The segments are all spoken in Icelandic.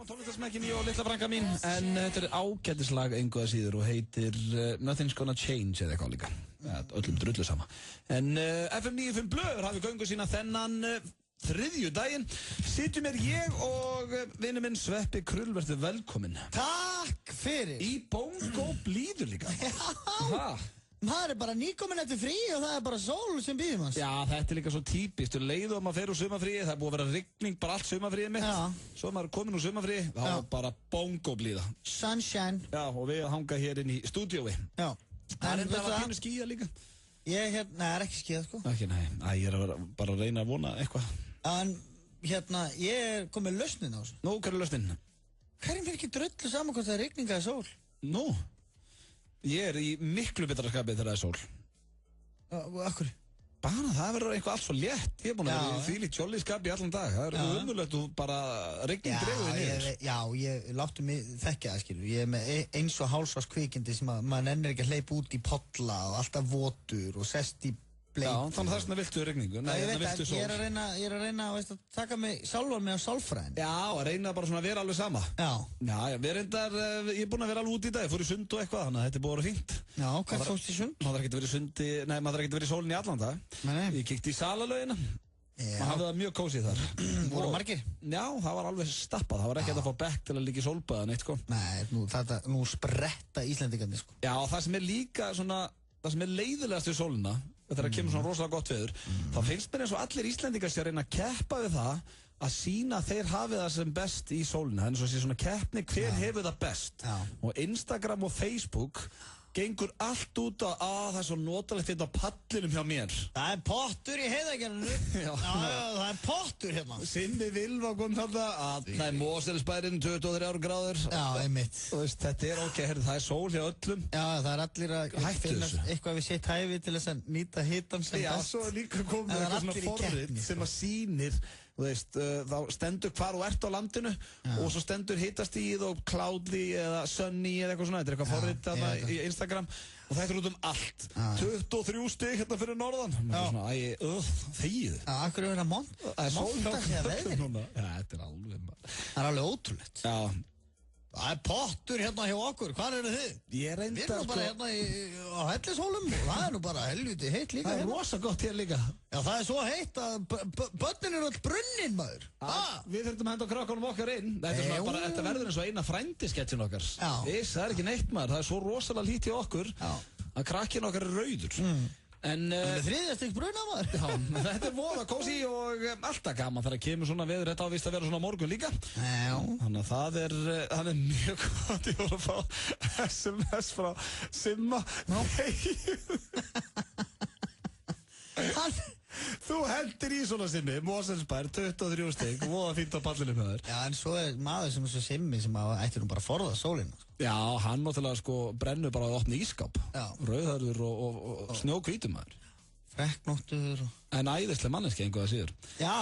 tónlistarsmekkin ég og litla frænka mín. En þetta ágætislag engu að síður og heitir Nothing's Gonna Change eða eitthvað líka. Öllum drullu sama. En FM 95 Blöður hafi göngu sína þennan þriðjudaginn. Sitjum ég og vinur minn Sveppi Krull, verður velkominn. Takk fyrir. Í Bongo blíður líka. Já. Það bara nýkomin eftir frí og það bara sól sem býðum hans. Já, þetta líka svo típist. Leið og maður fer úr sumarfríi, það búið að vera rigning bara allt sumarfríið mitt. Já. Svo maður komin úr sumarfríi, þá var bara bongo blíða. Sunshine. Já, og við hanga hér inn í stúdíói. Já. Það er enda að pínu skýja líka. Ég er ekki skýjað sko. Ekki, nei. Ég er bara að reyna að vona eitthvað. En ég komið lausnin á þessu. Nú, hver lausnin? Hverjum fyrir ekki drullu saman hvort það er rigning eða sól? Nú? Ég í miklu betra skapið þegar það er sól. Akkur? Bara það verður eitthvað allt svo létt. Ég búin að vera í þvílíkt jolly skapi allan dag. Það er umulegt og bara rigning dregur þig niður. Já, ég láttu mig þekkja það, skilur. Ég er með eins og hálsvars kvikindi sem maður nennir ekki að hleypa út í polla og alltaf votur og sest í bleik. Já, þannig þess vegna viltu rigningu. Nei, ég veit viltu að ég er að reyna að taka mig sjálfan með á sálfræðin. Já, að reyna bara svona að vera alveg sama. Já. Já, ég er búinn að vera alveg út í dag. Ég fór í sund og eitthvað, þannig að þetta er búið að vera fínt. Já, hvað fórst í sund? Maður þarf ekki verið í sólinni í allan dag. Nei. Ég kíkti í salalögina. Maður hafði það mjög kósið þar. Voru margir? Já, það var alveg stappað. Það var ekki að fá bekk til að líka í sólbaða neitt, sko. Nei, nú spretta Íslendingarnir, sko. Já, það sem er líka svona, það sem er leiðilegast við sólina, þegar það kemur svona rosalega gott veður, þá finnst mér eins og allir Íslendingar sé að reyna að keppa við það að sína að þeir hafi það sem best í sólina. Það er eins og sé svona keppni hver hefur það best. Já. Og Instagram og Facebook gengur allt út á að það er svo notalegt hérna á pallinum hjá mér. Það er pottur í heiðagerðinu. Já, það er pottur hérna. Simmi Vilva kom þarna að það er Moselsbærin 23 gráður. Já, einmitt. Og veist, þetta er ok, það er sól hjá öllum. Já, það er allir að finna eitthvað við sitt hæfi til þess að nýta hitan sem best. Já, svo er líka komið eitthvað svona forrit sem að sýnir, þú veist, þá stendur hvar þú ert á landinu og svo stendur hitastigið og cloudy eða sunny eða eitthvað svona. Þetta er eitthvað forrit þarna í Instagram og þetta er út allt. 23 stig hérna fyrir norðan. Þegið. Já, akkur er það monta sig að veðri. Já, þetta er alveg bara. Það er alveg ótrúlegt. Já. Það er pottur hérna hjá okkur, hvað eru þið? Ég reyndar Við erum bara hérna á Hellishólum og það er nú bara helviti heitt líka. Það er rosa gott hér líka. Já, það er svo heitt að börnin eru all brunnin, maður. Við þurftum að henda krakkanum okkar inn. Þetta verður eins og eina frændisketsin okkar. Já. Það er ekki neitt, maður. Það er svo rosalega lítið hjá okkur að krakkin okkar er rauður. En þriðjastig bruna, maður. Já, þetta er voða kósí og alltaf gaman þegar kemur svona veður. Þetta ávist að vera svona morgun líka. Já. Þannig að það er mjög gott. Ég voru að fá SMS frá Simma. Þú hendir í svona Simmi, Moselsbær, 23 stig, voða fínt á pallinu með þér. Já, en svo er maður sem er svo Simmi sem ættir nú bara að forða sólina. Já, hann náttúrulega sko brennur bara að opna ískáp. Já. Rauðharður og snjóhvítum maður. Frekknóttur. En æðisleg manneski einhvað að síður. Já,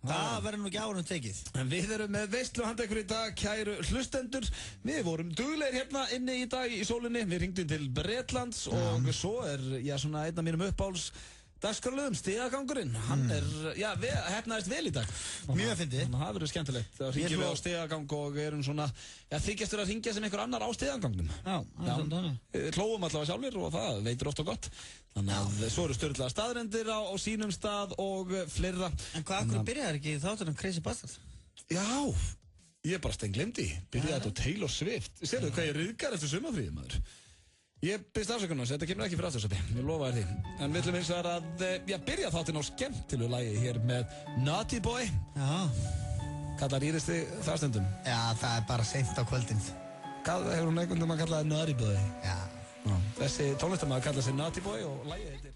það verður nú ekki árunum tekið. En við erum með veislu handa ykkur í dag, kæru hlustendur. Við vorum duglegir hérna inni í dag í sólinni. Við hringdum til Bretlands og svo er, svona einn af mínum uppáhalds dagskrárliðum, stigagangurinn. Hann hefnaðist vel í dag. Mjög fyndið. Þannig að það verður skemmtilegt. Það hringjum við á stigagang og erum svona, þykjastur að hringja sem einhver annar á stigagangnum. Já. Hlóum allavega sjálfur og það veitur oft og gott. Þannig að svo eru störðlega staðrendir á sínum stað og fleira. En hvað akkur byrjaði ekki þáttunum Crazy Bastard? Já, ég bara steinglemdi. Byrjaði þetta á Taylor Swift. Sérðu hvað ég ryðgar eftir sumarfríði, maður. Ég byrst afsökunar, þetta kemur ekki fyrir aftursöpi, ég lofa þér því. En við ætlum eins og að byrja þáttinn á skemmtilegu lagi hér með Naughty Boy. Já. Kallar Íris þig það stundum? Já, það er bara seint á kvöldin. Hefur hún einhvern veginn að kalla það Naughty Boy? Já. Þessi tónlistarmaður kallar sig Naughty Boy og lagið heitir.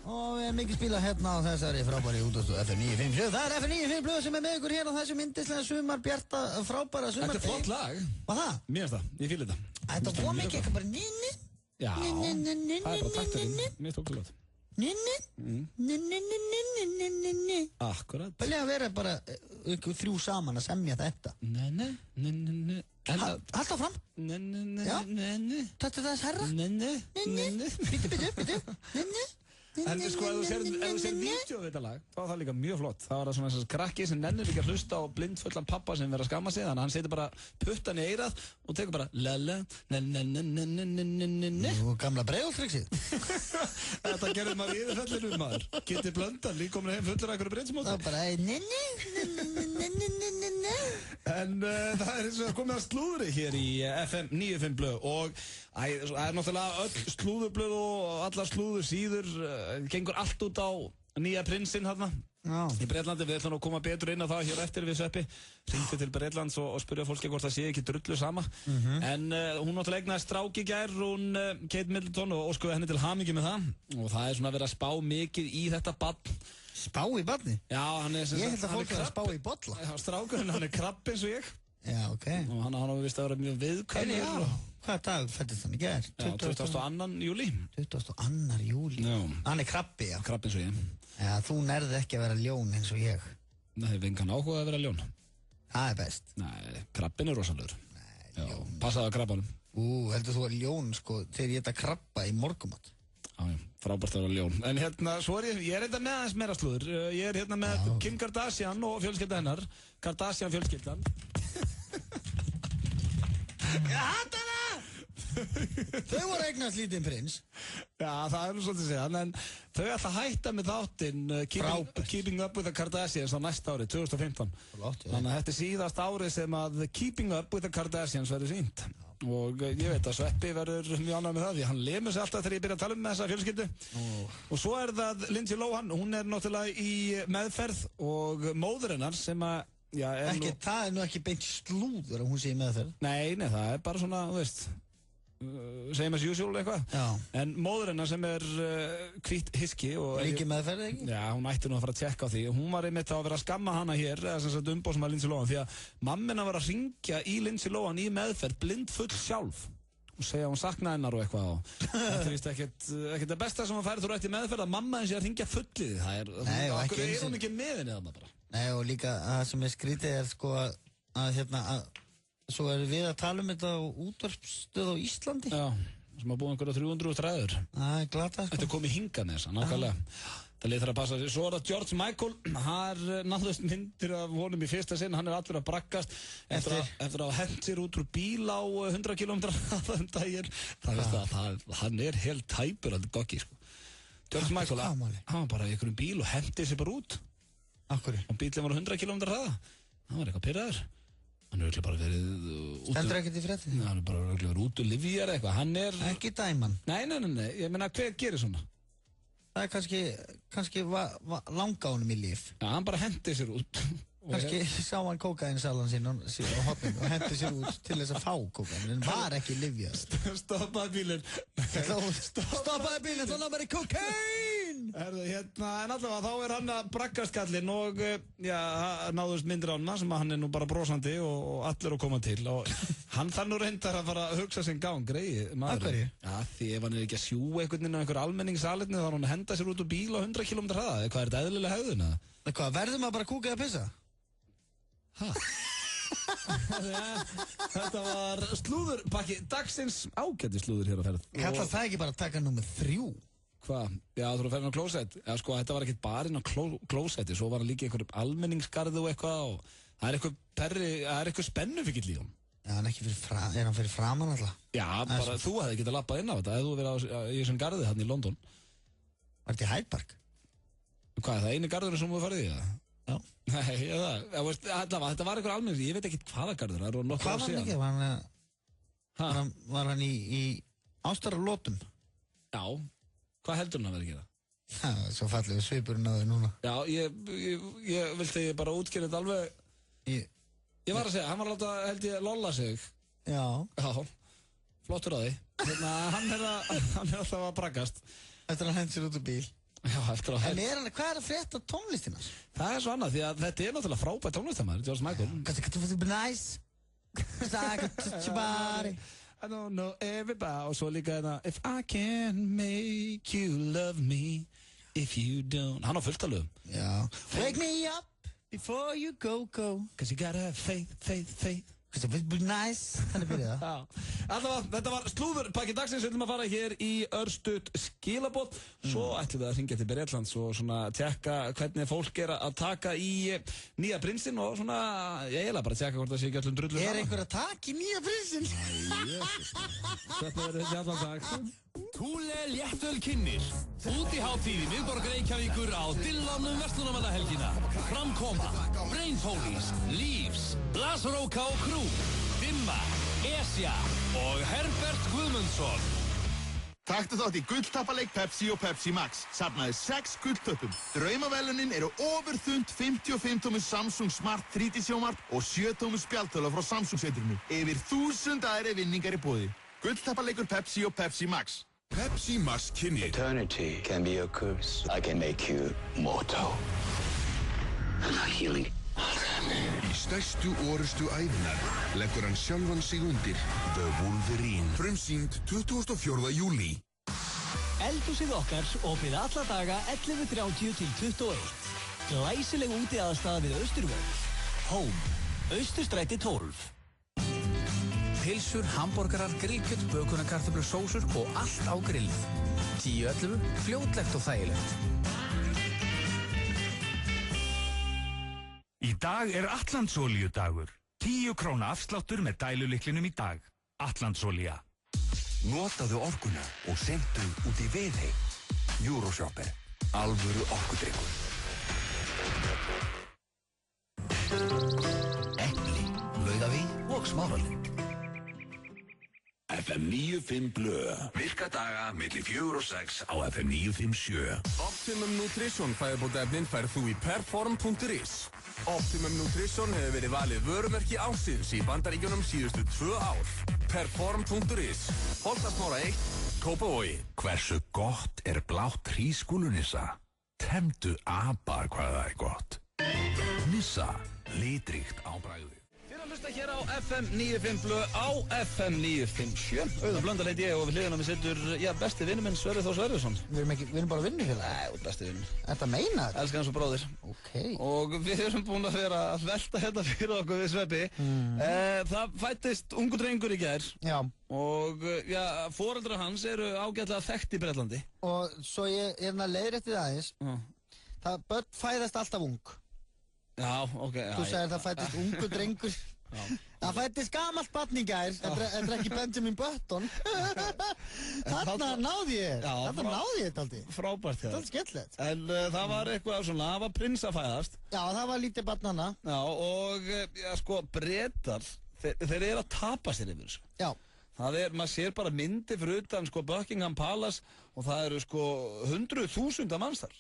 Og við erum mikið spilað hérna á þessari frábæri útastöð FM 957. Það er FM 95 Blöð sem er með ykkur hér á þessu myndislega sumarbjarta frábæra sumardegi. Þetta er flott lag. Hvað það? Mér finnst það, ég fíla þetta. Þetta var mikið eitthvað bara nynni. Já, það er bara takturinn. Mér tók það gott. Nynni. Akkurat. Vilja að vera bara ykkur þrjú saman að semja þetta. Nynni. Halda fram. Nynni. Þetta er þess herra. Nynni. Bítu. Nynni. En sko, ef þú sér vídeo við þetta lag, þá var það líka mjög flott. Það var það svona þessar krakki sem nennir ekki að hlusta á blindfullan pappa sem verður að skamma sig, þannig að hann setur bara puttan í eyrað og tekur bara la-la, na-na-na-na-na-na-na-na. Nú, gamla Breiðholtsriksið. Þetta gerði maður í yfirfellinu, maður. Geti Blöndal, líkominn heim fullur af einhverju breiðsmóti. Það bara, na-na-na-na-na-na-na. En það eins og komið að slúðri hér í FM 95 blöð og það náttúrulega öll slúðurblöð og alla slúður síður gengur allt út á nýja prinsinn hérna í Bretlandi. Við ætlum að koma betur inn á það hér eftir við Sveppi. Hringdi til Bretlands og spurði fólki hvort það sé ekki drullu sama. En hún náttúrulega eignaði strák í gær, hún Kate Middleton og óskuði henni til hamingju með það. Og það er svona verið að spá mikið í þetta barn. Spá í barni? Já, hann er Ég held að fólk er að spá í bolla. Já, strákurinn, hann er krabbi eins og ég. Já, ok. Og hann á vist að vera mjög viðkvæmur. Hvaða dag fættist hann í gær? Já, 22. júlí. 22. júlí? Já. Hann er krabbi, já. Krabbi eins og ég. Já, þú nærði ekki að vera ljón eins og ég. Nei, við engan áhuga að vera ljón. Það er best. Nei, krabbin er rosalur. Nei, ljón. Passaðu að krabbanum. Heldur þú að ljón, sko, þegar ég ætta krabba í morgumat? Já, frábært að vera ljón. En hérna, svo er ég er hérna með aðeins meira slúður. Ég er hérna með Kim Kardashian og fjölskylda hennar. Kardashian fjölskyldan. Ég hata það! Þau voru eignast lítinn prins. Já, það er nú svolítið að segja, en þau ætla að hætta með þáttinn Keeping Up with the Kardashians á næsta ári, 2015. Þannig að þetta er síðast árið sem að Keeping Up with the Kardashians verður sýnt. Og ég veit að Sveppi verður mjög ánægður með það, því hann lemur sig alltaf þegar ég byrja að tala um þessa fjölskyldu. Og svo er það Lindsay Lohan, hún er náttúrulega í meðferð og móður hennar sem að það er nú ekki beint slúður að hún sé í meðferð. Nei, það er bara svona, þú veist, same as usual eitthvað. En móður hennar sem er hvít hiski og ekki meðferð, ekki? Já, hún ætti nú að fara að tjekka á því. Hún var einmitt að vera að skamma hana hér, þess að umbóðsum að Lindsay Lohan, því að mammina var að hringja í Lindsay Lohan í meðferð blindfull sjálf og segja að hún saknaði hennar og eitthvað og þetta er víst ekkert það besta sem hún færi þú rætt í meðferð að mamma henni sé að hringja fullið. Okkur er hún ekki með henni þarna bara. Nei, og líka það sem er skrítið er sko að svo erum við að tala um þetta á útvarpsstöð á Íslandi. Já, sem að búa einhverja 300 þræður. Það er glata, sko. Þetta er komið hingað með þessa, nákvæmlega. Það leiðir að passa sig. Svo er það George Michael, hann náttúrulega myndir af honum í fyrsta sinn, hann er allur að braggast eftir að hent sér út úr bíl á 100 km um daginn. Það veist að hann er helt tæpur að goggi, sko. George Michael, hann var bara í einhverjum bíl og henti sér bara út. Akkur? Og bílinn var 100 km hraða. Hann var eitthvað pirraður. Hann er auðvitað bara verið út... Stendur ekkert í fréttinni? Hann er bara auðvitað verið út úr lyfjar eitthvað. Hann er... Ekki dæman? Nei. Ég meina, hver gerir svona? Það er kannski langa honum í líf. Já, hann bara hendi sér út. Kannski sá hann kókainsalan sín á hotninu og hendi sér út til þess að fá kókain. En var ekki lyfjar. Stoppaði bílinn. Stoppaði bílinn, þá náður bara kókain! Hérna, en allavega þá er hann að braggast kallinn og náðust myndir á hana sem að hann er nú bara brosandi og allir að koma til og hann þarf nú reyndar að fara að hugsa sinn gang, greið maður. Af hverju? Já, því ef hann er ekki að sjúga einhvern veginn á einhver almenningssalerni þá er hann að henda sér út úr bíl á 100 km hraða. Hvað er þetta eðlilega hegðun? Hvað, verður maður bara að kúka eða pissa? Þetta var slúðurpakki dagsins, ágæti slúður hér á ferð. Kallast það ekki bara að taka númer 3? Hvað? Já, þú erum að ferja á klósett. Já, sko, þetta var ekkert bara inn á klósetti, svo var hann líka í einhverjum almenningsgarði og eitthvað og það er eitthvað spennufikill í hann. Já, er hann fyrir framan alltaf? Já, bara þú hefði getað lappað inn á þetta, ef þú verið í þessum garði hann í London. Var þetta í Hyde Park? Hvað, er það eini garðurinn sem þú farið í það? Já. Nei, þetta var einhver almenningsgarði, ég veit ekki hvaða garður, það eru nokkuð ár síðan. Hvað var hann ekki? Var hann í ástaralótum? Já. Hvað heldur hann að vera að gera? Það er svo fallið svipurinn á þau núna. Já, ég vilti bara útskýra þetta alveg. Ég var að segja, hann var að láta, held ég, lolla sig. Já. Já, flottur á því. Hann er alltaf að braggast. Eftir að hann hendur sér út úr bíl. Já, eftir að hendur. En hvað er að frétta tónlistina? Það er svo annað, því að þetta er náttúrulega frábært tónlistamæður, George Michael. Because it be nice. Because I could touch your body. I don't know everybody. Og svo líka þetta If I can make you love me If you don't. Hann á fullt að lögum. Já. Wake me up before you go. Cause you gotta have faith. Cause it would be nice. Þannig byrja það. Já. Allavega, þetta var slúðurpakki dagsins. Við ætlum að fara hér í örstutt skilaboð. Svo ætlum við að hringja til Bretlands og svona tjekka hvernig fólk að taka í nýja prinsinn og svona, ég eiginlega bara tjekka hvort það sé ekki öllum drullu saman. Einhver að taka í nýja prinsinn? Þetta verður þessi allan dag. Thule léttöl kynnir. Útihátíð í miðborg Reykjavíkur á Dillánum verslunarmannahelgina. Framkoma, Brain Police, Leaves, Blasroka og Crew, Dimma, Esja og Herbert Guðmundsson. Taktu þátt í gulltappaleik Pepsi og Pepsi Max. Safnaði 6 gulltöppum. Draumaverðlaunin eru ofurþund 55 tómur Samsung Smart 3D sjónvarp og 7 tómur spjaldtöla frá Samsung-setrinu. Yfir 1000 aðri vinningar í boði. Gulltappaleikur Pepsi og Pepsi Max. Pepsi Max kynni. Eternity can be a curse. I can make you mortal. I'm not healing. Í stærstu orustu ævinar leggur hann sjálfan sig undir The Wolverine. Frumsýnd 24. júlí. Eldhúsið okkar opið alla daga 11:30 til 21. Glæsileg útiaðstaða við Austurvöll. Home, Austurstræti 12. Pilsur, hamborgarar, grillkjöt, bökunarkartöflur, sósur og allt á grillið. 10:11, fljótlegt og þægilegt. Í dag Atlantsolíudagur. 10 króna afsláttur með dælulyklinum í dag. Atlantsolía. Notaðu orkuna og sendu út í Viðey. Euroshopper. Alvöru orkudrykkur. Epli, Laugavík og Smáralind. FM 95 Blö. Virka daga milli 4 og 6 á FM 957. Optimum Nutrition fæðubótaefnin færð þú í perform.is. Optimum Nutrition hefur verið valið vörumerki ársins í Bandaríkjunum síðustu 2 ár. Perform.is. Holtasmára 1, Kópavogi. Hversu gott blátt hrísskúlunissa? Temdu apa hvað það gott. Nissa, litríkt á bragðið. Hlusta hér á FM 95 Blö á FM 957. Auðun Blöndal heiti ég og við hliðina mig situr, besti vinur minn Sverrir Þór Sverrisson. Við erum bara vinnufélag? Nei, besti vinur. Þetta meina þetta? Elskar hans og bróðir. Ok. Og við erum búin að vera að velta hérna fyrir okkur við Sveppi. Það fættist ungu drengur í gær. Já. Og foreldrar hans eru ágætlega þekkt í Bretlandi. Og svo ég leiðrétti það aðeins. Það börn fæðast alltaf ung. Já, ok. Þú sagðir það fættist ungu drengur. Það fættist gamalt barn í gær. Þetta er ekki Benjamin Button. Þarna náði ég. Þarna náði ég þetta aldrei. Frábært þetta. Það er skemmtilegt. En það var eitthvað svona, það var prins að fæðast. Já, það var lítið barn hana. Já, og Bretar, þeir eru að tapa sér yfir þessu. Já. Maður sér bara myndi fyrir utan Buckingham Palace og það eru 100.000 manns þar.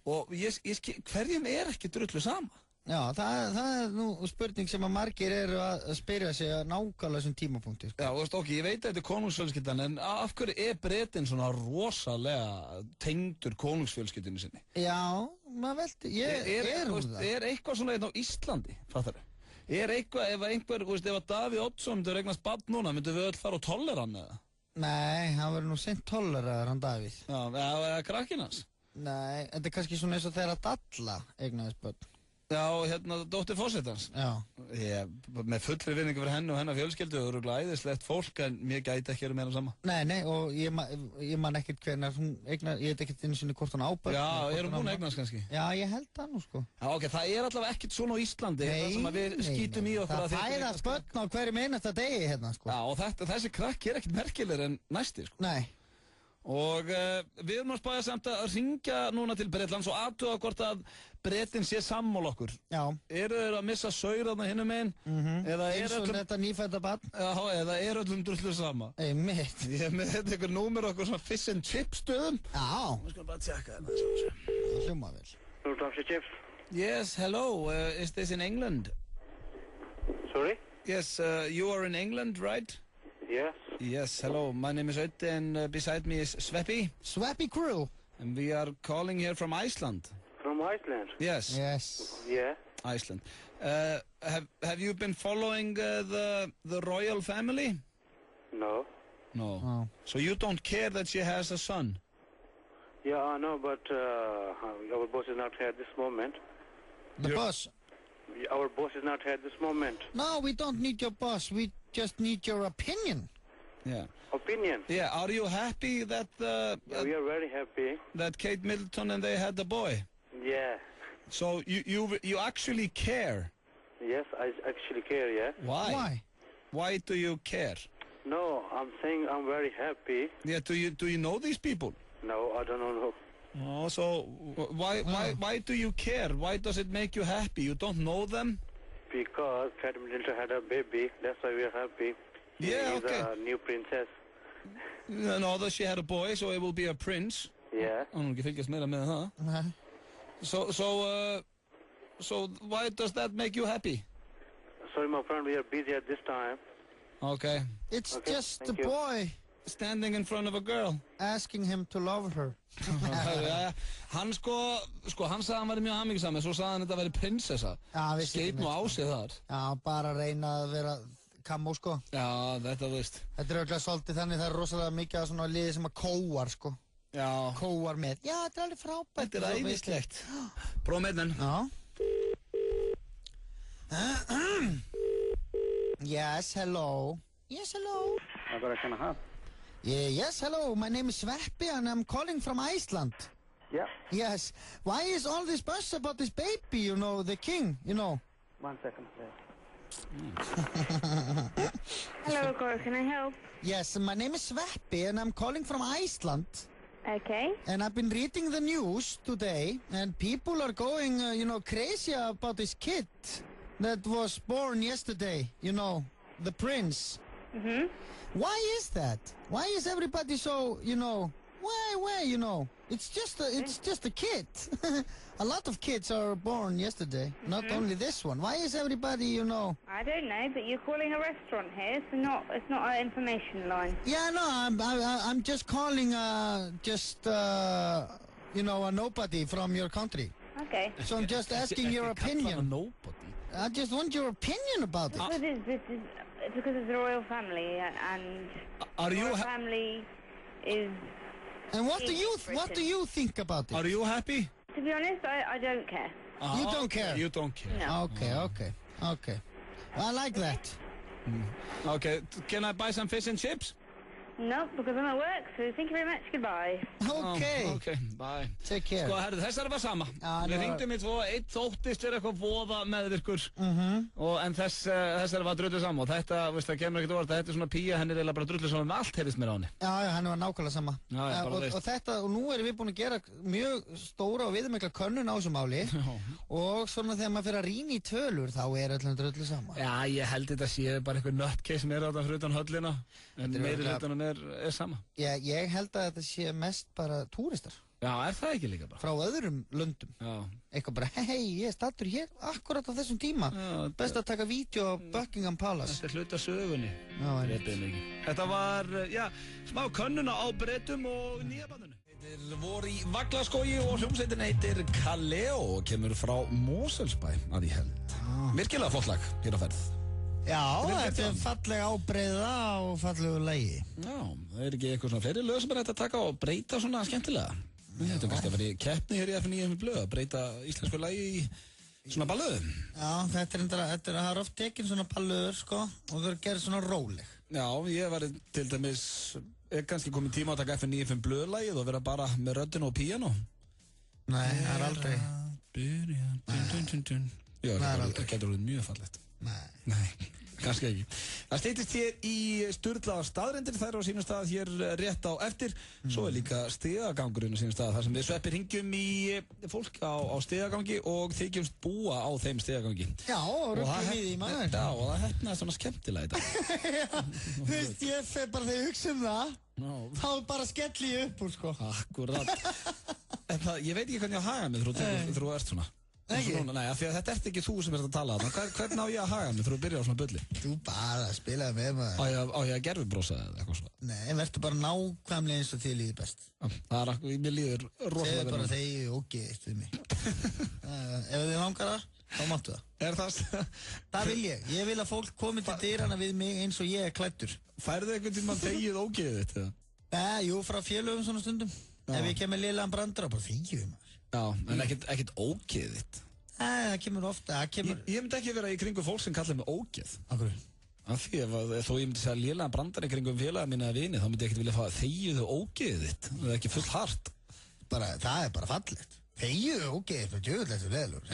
Og hverjum ekki drullu sama? Já, það er nú spurning sem að margir eru að spyrja sig að nákvæmlega þessum tímapunkti. Já, ég veit að þetta er konungsfjölskyldan, en af hverju Bretinn svona rosalega tengdur konungsfjölskyldinu sinni? Já, maður veldi, Er eitthvað svona einn á Íslandi, fattar þau? Eitthvað, ef Davíð Oddsson myndur eignast barn núna, myndur við öll fara og tollera hann eða? Nei, hann verður nú seint tolleraður, hann Davíð. Já, eða krakkinn hans? Nei, þetta er kannski svona eins og þeirra Dalla eignaðist börn. Já, dóttir forsetans. Já. Með fullri virðingu fyrir henni og hennar fjölskyldu og örugglega æðislegt fólk, en mér gæti ekki verið meira sama. Nei, og ég man ekkert hvernig hún eignast, ég veit ekkert einu sinni hvort hún ábörn. Já, hún búin að eignast kannski? Já, ég held það nú, sko. Já, ok, það allavega ekkert svona á Íslandi, það sem við skýtum í okkur að það fæðast börn á hverjum einasta degi hérna, sko. Já, og þessi krakki ekkert merkilegri en næsti, sko. Nei. Og við erum að spæja samt að ringja núna til Bretlands og athuga hvort að Bretinn sé sammála okkur. Já. Eru þeir að missa saurarna hinum meginn? Eins og þetta nýfædda barn? Já, eða öllum drullu sama? Einmitt. Ég hef með þetta ykkur númer okkur svona fish and chip stöðum. Já. Við skulum bara tjekka þetta. Það hljóma vel. Fish and chips? Yes, hello. Is this in England? Sorry? Yes, you are in England, right? Yes. Yes, hello. My name is Ötti and beside me is Sveppi. Sveppi Crew. And we are calling here from Iceland. From Iceland? Yes. Yes. Yeah. Iceland. Have you been following the royal family? No. No. Oh. So you don't care that she has a son? Yeah, I know, but our boss is not here at this moment. The boss? Our boss is not here at this moment. No, we don't need your boss. We just need your opinion. Yeah. Opinion? Yeah, are you happy that we are very happy. That Kate Middleton and they had the boy? Yeah. So you actually care? Yes, I actually care, yeah. Why? Why do you care? No, I'm saying I'm very happy. Yeah, do you know these people? No, I don't know. Oh, so why do you care? Why does it make you happy? You don't know them? Because Kate Middleton had a baby, that's why we are happy. Yeah, She's a new princess. No, that she had a boy, so it will be a prince. Yeah. Ekki fylgjast meira með það. So why does that make you happy? Sorry, my friend, we are busy at this time. Okay. It's just the boy standing in front of a girl, asking him to love her. Hann hann sagði hann væri mjög hamingjusamur, svo sagði hann þetta væri prinsessa. Skeit nú á sig þar. Já, bara reyna að vera kamó, sko. Já, þetta veist. Þetta örugglega svolítið þannig, það rosalega mikið af svona liði sem að kóar, sko. Já. Kóar með. Já, þetta alveg frábært. Þetta æðislegt. Prófa með þenn. Já. Yes, hello. Yes, hello. What can I have? Yes, hello. My name is Sveppi and I'm calling from Iceland. Yeah. Yes. Why is all this buzz about this baby, you know, the king, you know? 1 second, please. Hello, Cora, can I help? Yes, my name is Sveppi and I'm calling from Iceland. Okay. And I've been reading the news today and people are going, crazy about this kid that was born yesterday, you know, the prince. Mm-hmm. Why is that? Why is everybody so, why, it's just a kid. A lot of kids are born yesterday, not only this one. Why is everybody, I don't know, but you're calling a restaurant here, so it's not an information line. Yeah, no, I'm just calling, a nobody from your country. Okay. So I'm just asking your opinion. Nobody. I just want your opinion about it. It's because it's a royal family, and royal family is. And what do you think about it? Are you happy? To be honest, I don't care. You don't care? You don't care. No. Okay. I like that. Okay, can I buy some fish and chips? No, because I'm at work, so thank you very much, goodbye. Okay. Okay, bye. Take care. Herru, þessari var sama. Við hringdum í tvo, einn þóttist vera eitthvað voða meðvirkur. En þessari var drullu sama. Og þetta, það kemur ekkert orð, þetta er svona pía, henni er eiginlega bara drullu sama með allt heyrðist mér á henni. Já, henni var nákvæmlega sama. Og nú erum við búin að gera mjög stóra og viðmikla könnun á þessu máli. Og svona þegar maður fyrir að rýna í tölur, þá er öllum drullu sama. Já, ég held þetta sé bara eitthvað nöttkeis meira á þetta fyrir utan höllina. En meiri hlutunum er sama. Já, ég held að þetta sé mest bara túristar. Já, er það ekki líka bara? Frá öðrum löndum. Já. Eitthvað bara, hei, ég er stattur hér akkurat á þessum tíma. Best að taka vídeo á Buckingham Palace. Þetta er hluta sögunni. Já, þetta var, smá könnuna á Bretum og nýja bandinu. Þetta voru í Vaglaskógi og hljómsveitin heitir Kaleo og kemur frá Moselsbæ, að ég held. Virkilega flott lag hér á ferð. Já, þetta er fallega ábreiða og fallegu lagi. Já, það er ekki eitthvað svona fleiri lög sem er hægt að taka og breyta svona skemmtilega. Þetta er kannski að vera í keppni hér í F9 blöð að breyta íslensku lagi í svona ballöðum. Já, það er oft tekinn svona ballöður, sko, og það er gerð svona róleg. Já, ég var til dæmis, kannski komið tíma að taka F9 blöðlagið og vera bara með röddin og píano. Nei, það er aldrei. Já, það getur verið mjög fallegt. Nei, kannski ekki. Það steytist hér í sturlaðar staðreyndir, þær á sínum stað hér rétt á eftir. Svo er líka stigagangurinn á sínum stað, þar sem við Sveppi hringjum í fólk á stigagangi og þykjumst búa á þeim stigagangi. Já, og rökkum við í maður. Já, og það hefnaði svona skemmtilega í dag. Já, þú veist, ég fer bara þegar ég hugsa það, þá bara skelli ég upp úr, sko. Akkurat. En það, ég veit ekki hvernig ég á að haga mig þegar þú ert svona. Nei, af því að þetta ert ekki þú sem ert að tala þarna. Hvernig á ég að haga mig þegar þú byrjar á svona bulli? Þú bara spilaði með maður. Á ég að gerfubrosa eða eitthvað svona? Nei, verður bara nákvæmlega eins og þið líður best. Það er mér líður rosalega segðu bara þegi ógeðist við mig. Ef þið langar það, þá máttu það. Er það? Það vil ég. Ég vil að fólk komi til dyrana við mig eins og ég er klæddur. Færðu einhvern tíma þegið ógeðið þitt? Jú, frá félögum svona stundum. Ef ég kem með liðlegan brandara, bara þegjum við maður. Já, en ekkert ógeðið þitt. Það kemur ofta, Ég myndi ekki vera í kringum fólk sem kallar mig ógeð. Akkur? Af því þó ég myndi segja lélega brandar í kringum félaga mína að vini, þá myndi ég ekkert vilja fá að þegiðu ógeðið þitt. Það er ekki full hart. Það er bara fallegt. Þegiðu ógeðið, það er djöðlegt og leðlur.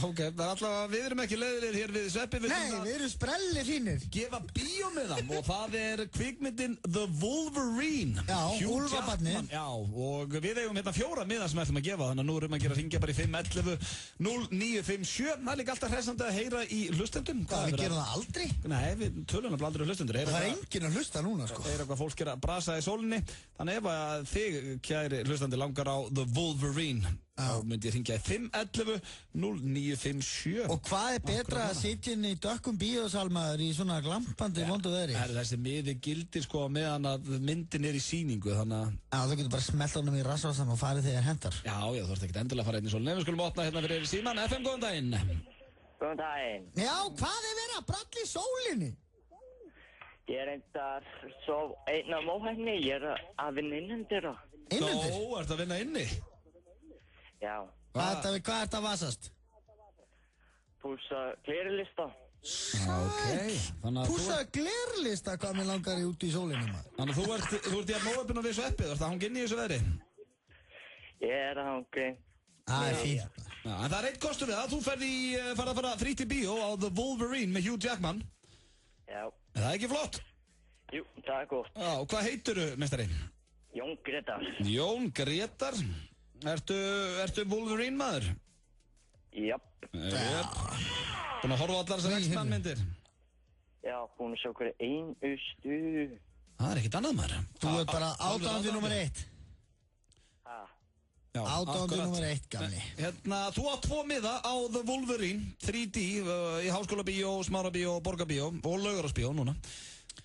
Ok, það er alltaf, við erum ekki leðilegir hér við Sveppi. Nei, við erum sprelli fínir. Gefa bíómiðan og það er kvikmyndin The Wolverine. Já, Úlfabarni. Já, og við eigum hérna 4 miða sem við ætlum að gefa, þannig að nú erum að gera hringja bara í 511 0957. Það er líka alltaf hressandi að heyra í hlustendum. Við gerum það aldrei? Nei, við tölum að aldrei hlustendur. Það er enginn að hlusta núna, sko. Heyra hvað fólk er að brasa í sólinni. Þannig ef að þig, kæri hlustandi, langar á The Wolverine, þá myndi ég hringja í 511 0957. Og hvað er betra að sitja inn í dökkum bíósalmaður í svona glampandi vondu veðri? Þessi miði gildir sko meðan að myndin er í sýningu, þannig að... Já, þú getur bara smellt honum í rassvasan og farið þegar hendar. Já, þú ert ekkert endilega að fara inn í sólinn. Við skulum opna hérna fyrir síman. FM, góðan daginn. Góðan daginn. Já, hvað er verið að bralla í sólinni? Ég er reyndar svo einn af móhæfni, ég er að vinna innendir. Innendir? Nó, ert að vinna inni? Já. Hvað er þetta að vasast? Púsa glerlista. Púsa glerlista, hvað mér langar í út í sólinni maður? Þannig að þú ert í að móöpina við Sveppi, þú ert að hanga inn í þessu veðri? Ég er að hanga inn. Það er fínt. Já, en það er eitt kostur við það, þú ferð að fara frítt í bíó á The Wolverine með Hugh Jackman. Já. Er það ekki flott? Jú, það er gott. Já, og hvað heitirðu, mestari? Jón Gretar. Jón Gretar. Ertu Wolverine maður? Japp. Búin að horfa á allar þessar X-Men myndir? Já, búin að sjá hverju einustu. Það er ekkert annað maður. Þú ert bara ádáðandi nummer 1. Ádáðandi nummer 1, gamli. Hérna, þú átt 2 miða á The Wolverine 3D í Háskóla bíó, Smára bíó, Borga bíó og Laugarárs bíó núna.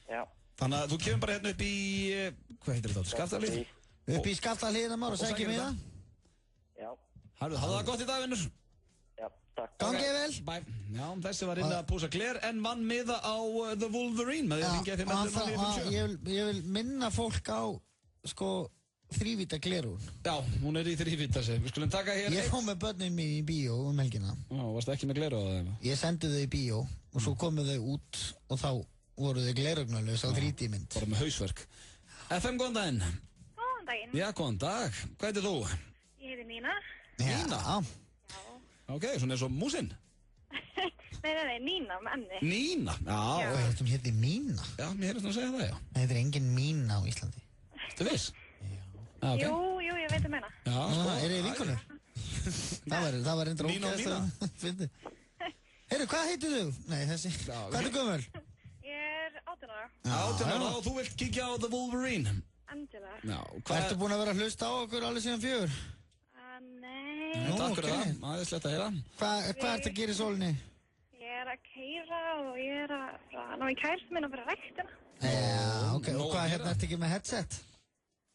Já. Þannig að þú kemur bara hérna upp í, hvað heitir þetta? Skaftahlíð? Upp í Skaftahlíðina maður og sækir miða? Já. Hafðu það gott í dag, vinnur? Já, takk. Gangið vel. Bæ. Já, þessi var inn að púsa gler en vann miða á The Wolverine með því að hringja 511 Ég vil minna fólk á, sko, þrívíta glerún. Já, hún er í þrívíta sig. Við skulum taka hér Ég kom með börnin mín í bíó helgina. Já, varstu ekki með gleru á þeim? Ég sendi þau í bíó og svo komu þau út og þá voru þau glerugnulegs á 3D mynd. Bara með hausverk. FM, góðan daginn. Góðan daginn. Já, góðan dag. Hvað heitir þú? Ég heiti Nína. Nína? Já. Ok, svona eins og músinn? Nei, Nína með enni. Nína? Já. Og þetta hétti Mína. Já, mér heyrðist nú að segja það, já. Það heitir engin Mína á Íslandi. Þú viss? Okay. Jú, ég veit meina. Já, sko. Er þið vinkonur? Það var reyndar ógæðast að finna. Heyrðu, hvað heitir þú? Nei, þessi. Hvað er gömul? Ég er 18 ára. 18 ára og þú vilt kíkja á The Wolverine? Endilega. Já. Ertu búin að vera að hlusta á okkur alveg síðan 4? Nei. Takk fyrir það, aðeins lett að heyra. Hvað ertu að gera í sólinni? Ég er að keyra og ég er að ná í kærstu minn og fyrir ræktina. Já, ok. Og hvað, hérna ertu ekki með headset?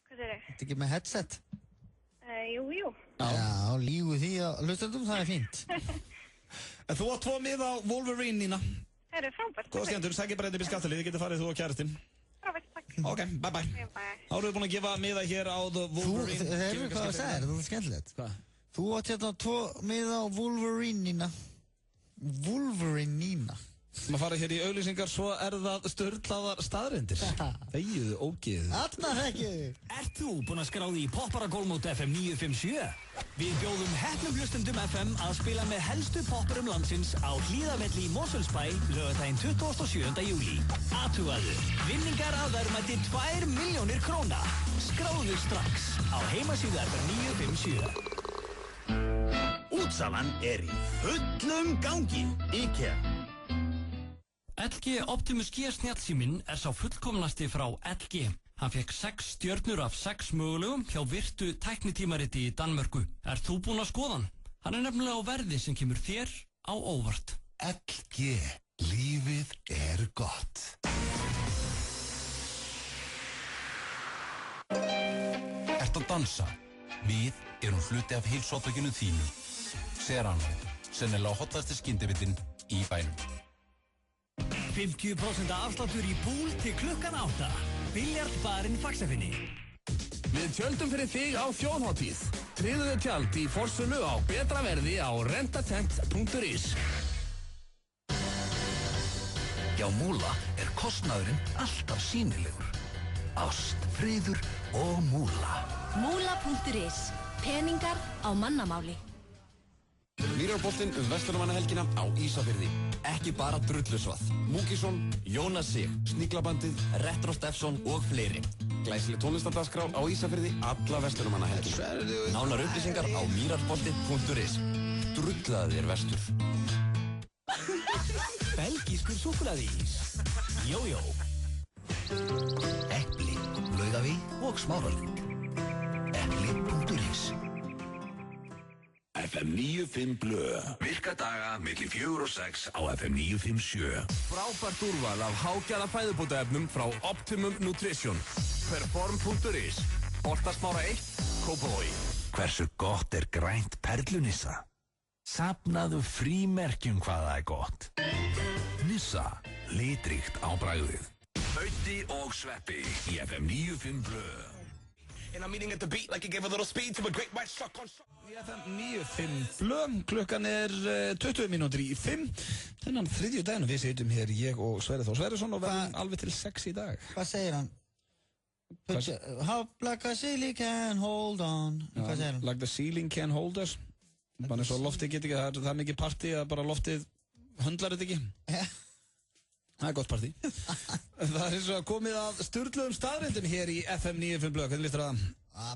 Hvað segir þið? Ertu ekki með headset? Jú. Já, lígu því að hlustandum, það er fínt. En þú átt 2 miða á Wolverine, Nína. Það er frábært. Góða skemmtur, sækir bara upp í Skaftahlíð, þið getur farið þú og kærastinn. Frábært, takk. Ok, bye. Þá erum við búin að gefa miða hér á The Wolverine. Þú, þeir eru hvað það segir, það er skemmtilegt. Hvað? Þú átt hérna 2 miða á Wolverine, Nína. Wolverine, Nína. Maður fara hér í auglýsingar, svo er það sturlaðar staðreyndir. Þegiðu, ógeðu. Þarna þekkið. Ert þú búinn að skráði í Popparagólmót FM 957? Við bjóðum heppnum hlustendum FM að spila með helstu poppurum landsins á Hlíðarvelli í Mosfellsbæ laugardaginn 27. júlí. Athugaðu, vinningar að verðmæti 2 milljónir króna. Skráðu strax á heimasíðu FM 957. Útsalan er í fullum gangi. IKEA. LG Optimus G snjallsíminn er sá fullkomnasti frá LG. Hann fekk 6 stjörnur af 6 mögulegum hjá virtu tæknitímariti í Danmörku. Ert þú búinn að skoða hann? Hann er nefnilega á verði sem kemur þér á óvart. LG. Lífið er gott. Ert að dansa? Við erum hluti af heilsóttökinu þínu. Serrano, sennilega hottasti skyndibitinn í bænum. 50% afsláttur í búl til klukkan 8. Biljardbarinn Faxafinni. Við tjöldum fyrir þig á þjóðhátíð. Tryggðu tjald í forsölu á betra verði á rentatent.is. Hjá Múla kostnaðurinn alltaf sýnilegur. Ást, friður og Múla. Múla.is. Peningar á mannamáli. Mýrarboltinn Verslunarmannahelgina á Ísafirði. Ekki bara drullusvað. Múkisson, Jónas Sig, Sníklabandið, Retro Steffsson og fleiri. Glæsileg tónlistardaskrá á Ísafirði alla Verslunarmannahelgina. Nánar upplýsingar á mýrarboltinn.is. Drullaðu þér vestur. Belgískur súkkulaðís. Jójó. Epli, Laugavík og Smáralind. Epli.is. FM 95 Blö. Virka daga milli 4 og 6 á FM 957. Frábært úrval af hágæða fæðubótaefnum frá Optimum Nutrition. Perform.is. Holtasmára 1, Kópavogi. Hversu gott grænt perlunissa? Safnaðu frímerkjum hvað það gott. Nissa, litríkt á bragðið. Öddi og Sveppi í FM 95 Blö. And I'm eating at the beat like it gave a little speed to a great white shark on shark. Í FM 95 Blö, klukkan 20 mínútur í 5. Þennan þriðju daginn við sitjum hér, ég og Sverrir Þór Sverrisson og verðum alveg til 6 í dag. Hvað segir hann? How like a ceiling can hold on. Hvað segir hann? Like the ceiling can hold us. Bara eins og loftið get ekki, það mikið partí að bara loftið höndlar þetta ekki. Það gott partí. Það eins og komið að sturgluðum staðrindum hér í FM 95 Blö. Hvernig líst þér það?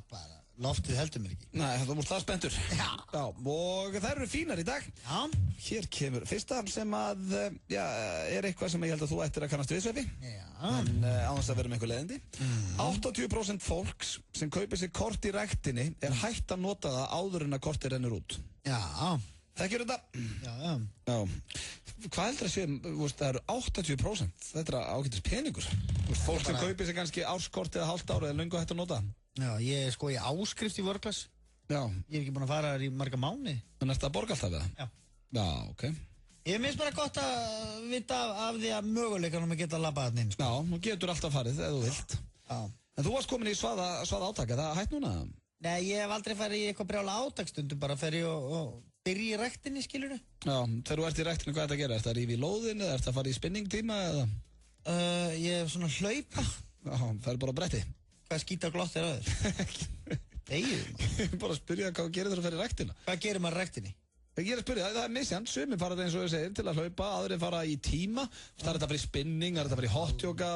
Bara, loftið heldur mér ekki. Nei, þú múst það spenntur. Já. Og það eru fínar í dag. Já. Hér kemur fyrsta sem að, eitthvað sem ég held að þú ættir að kannast við, Sveppi. Já. En ánast að vera með eitthvað leiðindi. 80% fólks sem kaupir sér kort í ræktinni hætt að nota það áður en að kortið rennur út. Já. Þekkir þetta? Já. Hvað heldur að séu, það eru 80%, þetta ágætis peningur. Fólk sem kaupir sér kannski árskort eða hálft ára eða löngu hægt að nota. Já, ég í áskrift í vörklass. Já. Ég ekki búin að fara þar í marga mánuði. Þannig að það borga alltaf við það? Já. Já, ok. Ég minnst bara gott að vita af því að möguleikanum að geta labbað þarna inn. Já, nú getur alltaf farið ef þú vilt. Já. En þú varst komin í svaða átaka, það hætt núna? Nei, ég hef aldrei farið í eitthvað brjála átaksstundum, bara fer ég og byrja í ræktinni, skilurðu? Já, þegar þú ert í ræktinni, hvað er þetta að gera? Ertu að rífa í lóðin eða ertu að fara í spinningtíma eða? Ég hef svona hlaupa. Já, það er bara bretti. Hvað skýta glott á þér? Egið. Ég er bara að spyrja hvað gerir þú að fara í ræktina? Hvað gerir maður í ræktinni? Ég er að spyrja, það misjant, sumir fara eins og ég segir til að hlaupa, aðrir fara í tíma, það er þetta að fara í spinning, það er þetta að fara í hotyoga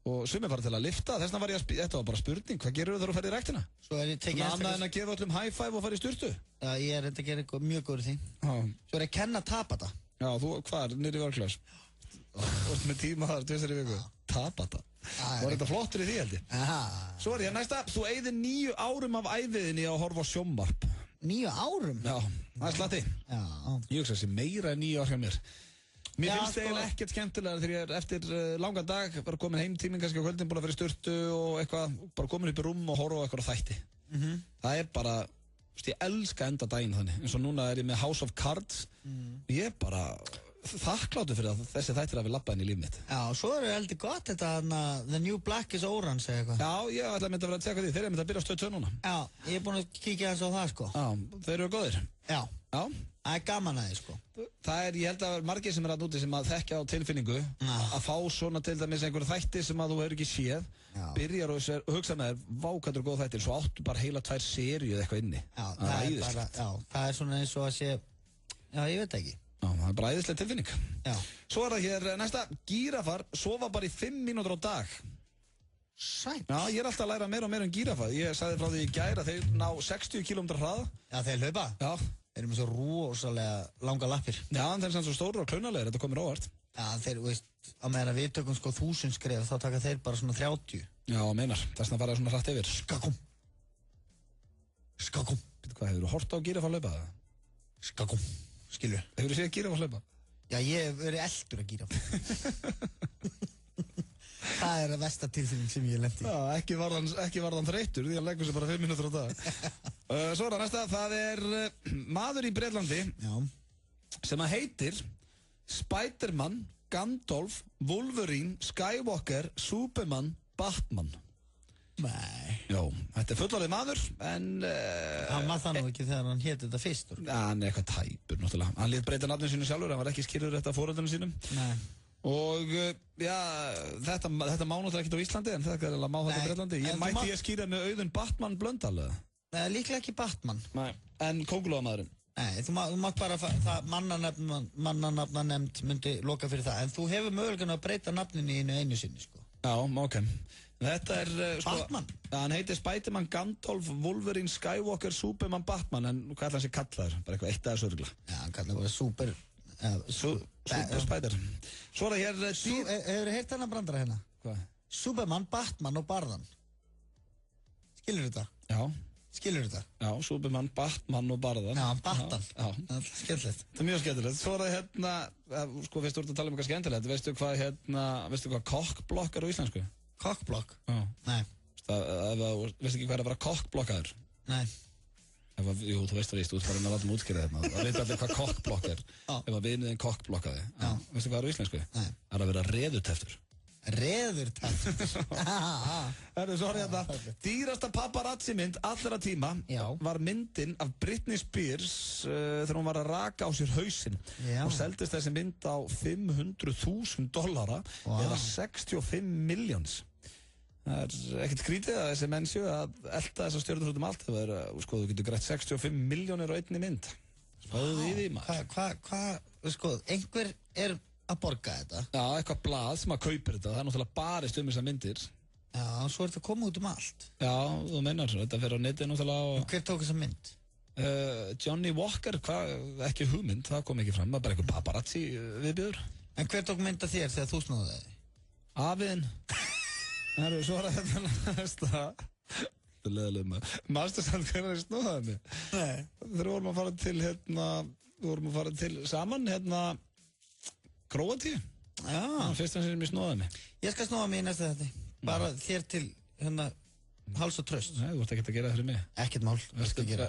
og sumir fara til að lifta, þess vegna var ég að spyrja, þetta var bara spurning, hvað gerir þú þegar þú ferð í ræktina? Svo er ég tekið annað en að gefa öllum high five og fara í sturtu? Já, ég er þetta að gera mjög góður því. Svo er ég að kenna Tabata. Já, þú, hvað, niður í vörklass? Þú ert með tíma þar, 2 í viku. Tabata. Var þetta flottur í því, held ég? Svo er ég næsta, þú eyðir 9 árum af æviðinni að horfa á sjónvarp. 9 árum? Já, það er slatti. Já. Ég hugsa þessi meira en 9 ár hjá mér. Mér finnst eiginlega ekkert skemmtilega þegar ég er eftir langan dag, bara komin heim tíminn kannski á kvöldin, búin að fyrir sturtu og eitthvað, bara komin upp í rúm og horfa á eitthvað þætti. Það er bara, ég elska enda daginn þannig, eins og núna er ég með House of Cards, ég er bara þakkláttur fyrir að þessi þættir hafi labbað inn í líf mitt. Já, svo eru heldur gott þetta The New Black is Orange eða eitthvað. Já, ég ætla að mynda að vera að tjekka því, þeir eru myndið að byrja á Stöð 2 núna. Já, ég er búin að kíkja hans á það, sko. Já, þeir eru góðir. Já. Já. Það er gaman að því, sko. Það er, ég held að margir sem er að núti sem að þekkja á tilfinningu, að fá svona til dæmis einhverju þætti sem að þú hefur ekki séð, byrjar og hugsa með þér, vá hvað eru góð þættir, svo áttu bara heila 2 seríu eða eitthvað inni. Já, það er svona eins og að sé, já, ég veit ekki. Já, það er bara æðislega tilfinning. Já. Svo er það hér næsta, gírafar sofa bara í 5 mínútur á dag. Sæt. Já, ég er alltaf að læra meira og meira gírafar. Ég sagði frá því í gær að þeir ná 60 km hraða. Já, þeir hlaupa? Já. Þeir eru með svo rosalega langa lappir. Já, þeir eru svo stóru og klaunalegir, þetta komir óvart. Já, þeir, veist, á meðan að við tökum sko 1000 skref, þá taka þeir bara svona 30. Já, meinar, þess vegna fara svona hratt yfir. Skakum. Hvað, hefur þú hort á gírafar hlaupa? Skakum. Skilur. Hefur þú séð gírafar hlaupa? Já, ég hef verið eldur að gírafar. Það er að versta tilfinning sem ég lendi í. Já, ekki var hann þreyttur því hann leggur sér bara 5 mínútur á dag. Svo er það næsta, það er maður í Bretlandi sem að heitir Spiderman, Gandalf, Wolverine, Skywalker, Superman, Batman. Nei. Jó, þetta fullorðið maður, en... Hann maður það nú ekki þegar hann hétt þetta fyrst, hann eitthvað tæpur, náttúrulega. Hann lét breyta nafninu sínu sjálfur, hann var ekki skýrður þetta foreldrunum sínum. Nei. Og, þetta má náttúrulega ekkert á Íslandi, en þetta er alveg má þetta á Breitlandi. Ég skýra með Auðun Batman Blöndal, eða? Nei, líklega ekki Batman. Nei, en kóngulóðamaðurinn. Nei, þú mátt bara það mannanafnanemnd myndi loka fyrir það, en þú hefur mögulegan að breyta nafninu í einu sinni, sko. Já, ok. Þetta er, Batman? Hann heitir Spiderman, Gandalf, Wolverine, Skywalker, Superman, Batman, en hvað ætla hann sé kallaður? Bara eitthvað eitt aðeins örgla. Já, hann kallaður bara Super Spider. Svo er það hér... Hefur þið heyrt hennar brandara hérna? Hvað? Superman, Batman og Barðan. Skilur þetta? Já. Skilur þetta? Já, Superman, Batman og Barðan. Já, Batman. Já. Skemmtilegt. Það er mjög skemmtilegt. Svo er það hérna, sko, veistu þú ert að tala um eitthvað skemmtilegt, veistu hvað kokkblokk er á íslensku? Kokkblokk? Já. Nei. Veistu ekki hvað er að vera kokkblokkaður? Nei. Jú, þú veist þú ert bara að láta útskýra þetta. Það veit allir hvað kokkblokk er. Ef að viðniðin kokkblokkaði. Veistu hvað er á íslensku? Nei. Það er að vera reðurteftur. Reðurteftur? Svo er þetta. Dýrasta paparazzi mynd allra tíma var myndin af Britney Spears þegar hún var að raka á sér hausinn. Og seldist þessi mynd á $500,000 eða 65 miljóns. Það er ekkert skrítið að þessi menn séu að elta þessar stjörnur út allt. Það er, sko, þú getur grætt 65 miljónir á einni mynd. Spáðu í því, maður. Einhver er að borga þetta? Já, eitthvað blað sem að kaupir þetta. Það er náttúrulega barist þessar myndir. Já, svo er þetta komið út allt. Já, þú meinar svo. Þetta fer á netið náttúrulega. Og hver tók þessa mynd? Johnny Walker, ekki hugmynd, það kom ekki fram. Það er bara eitthvað paparazzi viðbjöður. En hver tók mynd af þér þegar þú snúði þig? Afiðinn. Það eru svo að þetta næsta. Þetta er leðileg maður. Mástu samt hvernig það snúðaði mig? Nei. Þegar vorum að fara til saman, Króatíu. Já. Fyrst sem ég snúðaði mig. Ég skal snúða mig í næsta þetta. Bara þér til, háls og tröst. Nei, þú ert ekkert að gera það fyrir mig. Ekkert mál, ég skal gera.